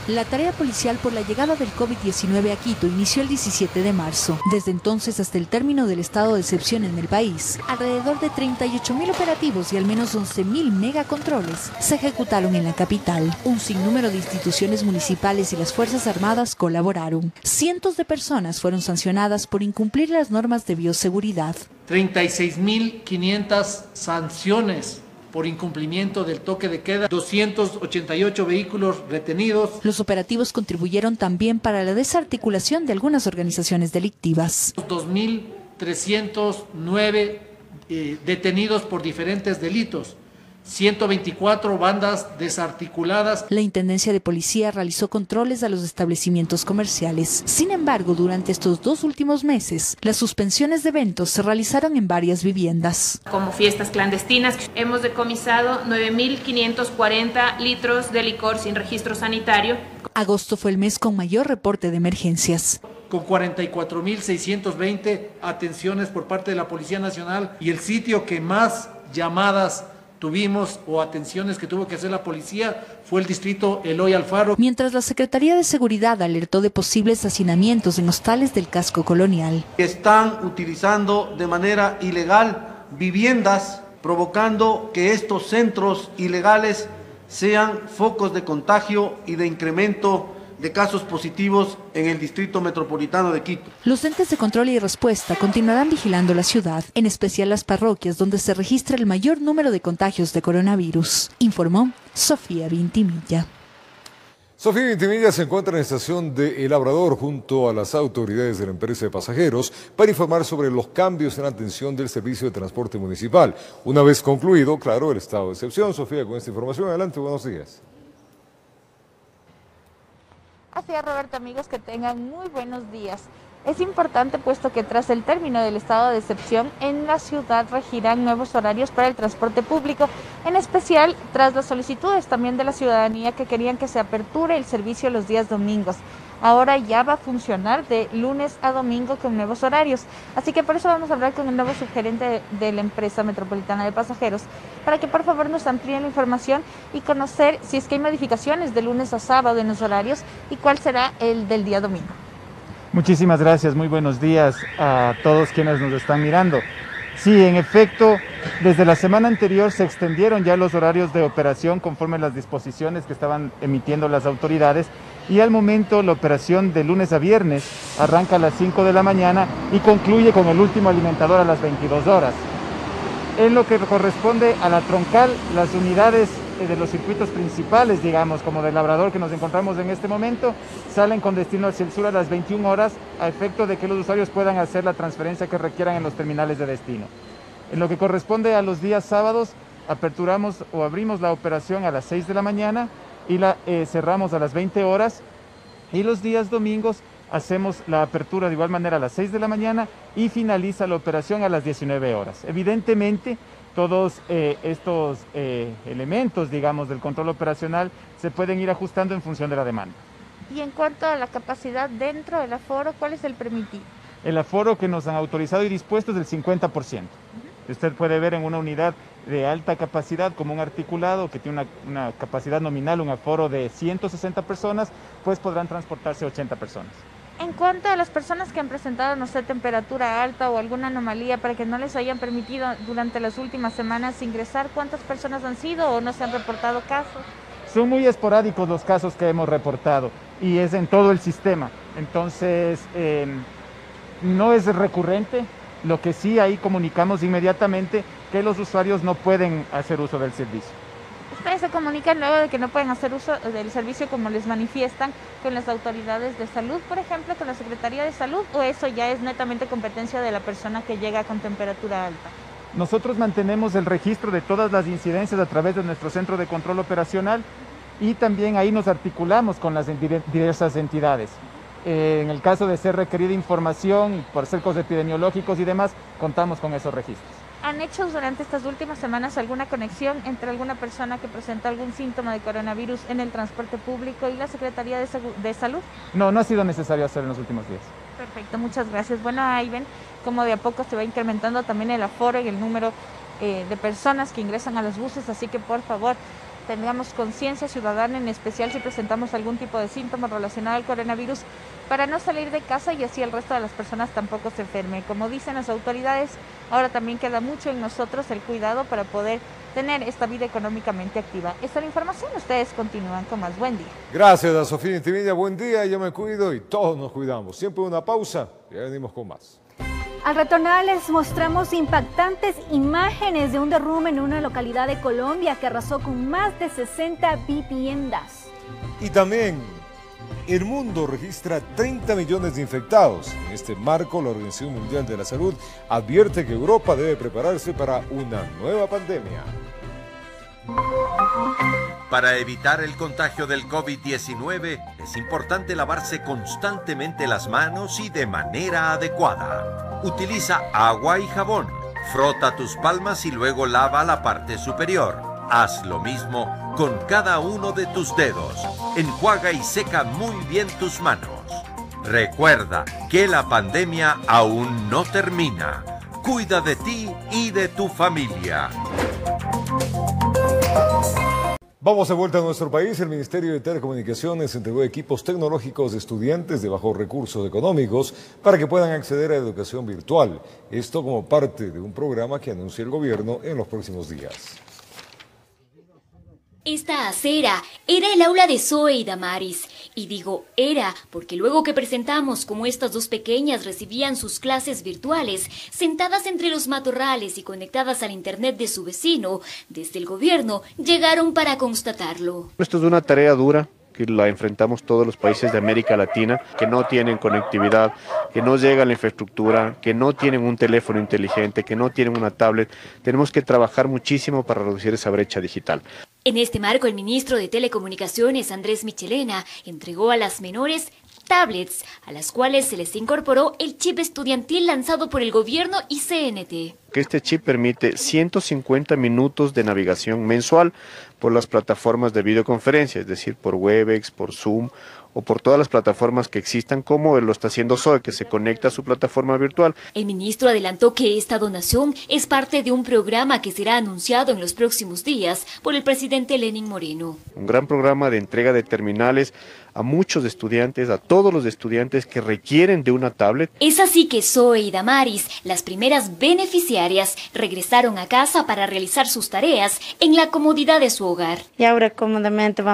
La tarea policial por la llegada del COVID-19 a Quito inició el 17 de marzo. Desde entonces hasta el término del estado de excepción en el país, alrededor de 38.000 operativos y al menos 11.000 megacontroles se ejecutaron en la capital. Un sinnúmero de instituciones municipales y las Fuerzas Armadas colaboraron. Cientos de personas fueron sancionadas por incumplir las normas de bioseguridad. 36.500 sanciones por incumplimiento del toque de queda, 288 vehículos retenidos. Los operativos contribuyeron también para la desarticulación de algunas organizaciones delictivas. 2.309 detenidos por diferentes delitos, 124 bandas desarticuladas. La Intendencia de Policía realizó controles a los establecimientos comerciales. Sin embargo, durante estos 2 últimos meses, las suspensiones de eventos se realizaron en varias viviendas. Como fiestas clandestinas, hemos decomisado 9.540 litros de licor sin registro sanitario. Agosto fue el mes con mayor reporte de emergencias. Con 44.620 atenciones por parte de la Policía Nacional, y el sitio que más llamadas tuvimos o atenciones que tuvo que hacer la policía fue el distrito Eloy Alfaro. Mientras la Secretaría de Seguridad alertó de posibles hacinamientos en hostales del casco colonial. Están utilizando de manera ilegal viviendas, provocando que estos centros ilegales sean focos de contagio y de incremento de casos positivos en el Distrito Metropolitano de Quito. Los entes de control y respuesta continuarán vigilando la ciudad, en especial las parroquias donde se registra el mayor número de contagios de coronavirus, informó Sofía Vintimilla. Sofía Vintimilla se encuentra en la estación de El Labrador junto a las autoridades de la empresa de pasajeros para informar sobre los cambios en la atención del servicio de transporte municipal. Una vez concluido, claro, el estado de excepción. Sofía, con esta información, adelante, buenos días. Así es, Roberto, amigos, que tengan muy buenos días. Es importante puesto que tras el término del estado de excepción, en la ciudad regirán nuevos horarios para el transporte público, en especial tras las solicitudes también de la ciudadanía que querían que se aperture el servicio los días domingos. Ahora ya va a funcionar de lunes a domingo con nuevos horarios. Así que por eso vamos a hablar con el nuevo subgerente de la empresa metropolitana de pasajeros, para que por favor nos amplíen la información y conocer si es que hay modificaciones de lunes a sábado en los horarios y cuál será el del día domingo. Muchísimas gracias, muy buenos días a todos quienes nos están mirando. Sí, en efecto, desde la semana anterior se extendieron ya los horarios de operación conforme a las disposiciones que estaban emitiendo las autoridades, y al momento la operación de lunes a viernes arranca a las 5 de la mañana y concluye con el último alimentador a las 22 horas. En lo que corresponde a la troncal, las unidades de los circuitos principales, digamos, como del Labrador que nos encontramos en este momento, salen con destino hacia el sur a las 21 horas a efecto de que los usuarios puedan hacer la transferencia que requieran en los terminales de destino. En lo que corresponde a los días sábados, aperturamos o abrimos la operación a las 6 de la mañana y la cerramos a las 20 horas, y los días domingos hacemos la apertura de igual manera a las 6 de la mañana y finaliza la operación a las 19 horas. Evidentemente, todos estos elementos, digamos, del control operacional se pueden ir ajustando en función de la demanda. Y en cuanto a la capacidad dentro del aforo, ¿cuál es el permitido? El aforo que nos han autorizado y dispuesto es del 50%. Usted puede ver en una unidad de alta capacidad como un articulado que tiene una capacidad nominal, un aforo de 160 personas, pues podrán transportarse 80 personas. En cuanto a las personas que han presentado, no sé, temperatura alta o alguna anomalía para que no les hayan permitido durante las últimas semanas ingresar, ¿cuántas personas han sido o no se han reportado casos? Son muy esporádicos los casos que hemos reportado y es en todo el sistema. Entonces, no es recurrente. Lo que sí ahí comunicamos inmediatamente que los usuarios no pueden hacer uso del servicio. ¿Ustedes se comunican luego de que no pueden hacer uso del servicio como les manifiestan con las autoridades de salud, por ejemplo, con la Secretaría de Salud, o eso ya es netamente competencia de la persona que llega con temperatura alta? Nosotros mantenemos el registro de todas las incidencias a través de nuestro centro de control operacional y también ahí nos articulamos con las diversas entidades. En el caso de ser requerida información por cercos epidemiológicos y demás, contamos con esos registros. ¿Han hecho durante estas últimas semanas alguna conexión entre alguna persona que presenta algún síntoma de coronavirus en el transporte público y la Secretaría de Salud? No, no ha sido necesario hacerlo en los últimos días. Perfecto, muchas gracias. Bueno, ahí ven cómo de a poco se va incrementando también el aforo y el número de personas que ingresan a los buses, así que por favor tengamos conciencia ciudadana, en especial si presentamos algún tipo de síntoma relacionado al coronavirus, para no salir de casa y así el resto de las personas tampoco se enferme. Como dicen las autoridades, ahora también queda mucho en nosotros el cuidado para poder tener esta vida económicamente activa. Esta es la información, ustedes continúan con más. Buen día. Gracias a Sofía Vintimilla, buen día, yo me cuido y todos nos cuidamos. Siempre una pausa y ya venimos con más. Al retornar les mostramos impactantes imágenes de un derrumbe en una localidad de Colombia que arrasó con más de 60 viviendas. Y también el mundo registra 30 millones de infectados. En este marco, la Organización Mundial de la Salud advierte que Europa debe prepararse para una nueva pandemia. Para evitar el contagio del COVID-19, es importante lavarse constantemente las manos y de manera adecuada. Utiliza agua y jabón. Frota tus palmas y luego lava la parte superior. Haz lo mismo con cada uno de tus dedos. Enjuaga y seca muy bien tus manos. Recuerda que la pandemia aún no termina. Cuida de ti y de tu familia. Vamos de vuelta a nuestro país. El Ministerio de Telecomunicaciones entregó equipos tecnológicos de estudiantes de bajos recursos económicos para que puedan acceder a educación virtual. Esto como parte de un programa que anuncia el gobierno en los próximos días. Esta acera era el aula de Zoe y Damaris. Y digo era porque luego que presentamos cómo estas dos pequeñas recibían sus clases virtuales, sentadas entre los matorrales y conectadas al internet de su vecino, desde el gobierno llegaron para constatarlo. Esto es una tarea dura que la enfrentamos todos los países de América Latina, que no tienen conectividad, que no llega la infraestructura, que no tienen un teléfono inteligente, que no tienen una tablet. Tenemos que trabajar muchísimo para reducir esa brecha digital. En este marco, el ministro de Telecomunicaciones, Andrés Michelena, entregó a las menores tablets, a las cuales se les incorporó el chip estudiantil lanzado por el gobierno y CNT. Este chip permite 150 minutos de navegación mensual por las plataformas de videoconferencia, es decir, por Webex, por Zoom o por todas las plataformas que existan, como lo está haciendo Zoe, que se conecta a su plataforma virtual. El ministro adelantó que esta donación es parte de un programa que será anunciado en los próximos días por el presidente Lenín Moreno. Un gran programa de entrega de terminales a muchos estudiantes, a todos los estudiantes que requieren de una tablet. Es así que Zoe y Damaris, las primeras beneficiarias, regresaron a casa para realizar sus tareas en la comodidad de su hogar. Y ahora cómodamente va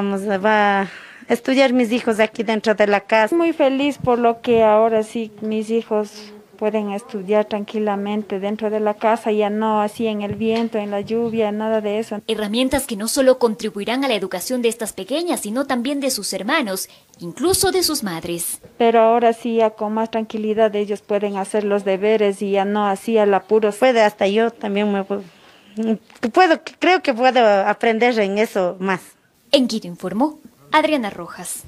a estudiar mis hijos aquí dentro de la casa. Muy feliz por lo que ahora sí mis hijos pueden estudiar tranquilamente dentro de la casa, ya no así en el viento, en la lluvia, nada de eso. Herramientas que no solo contribuirán a la educación de estas pequeñas, sino también de sus hermanos, incluso de sus madres. Pero ahora sí, ya con más tranquilidad ellos pueden hacer los deberes y ya no así al apuro. Hasta yo también creo que puedo aprender en eso más. En Quito informó Adriana Rojas.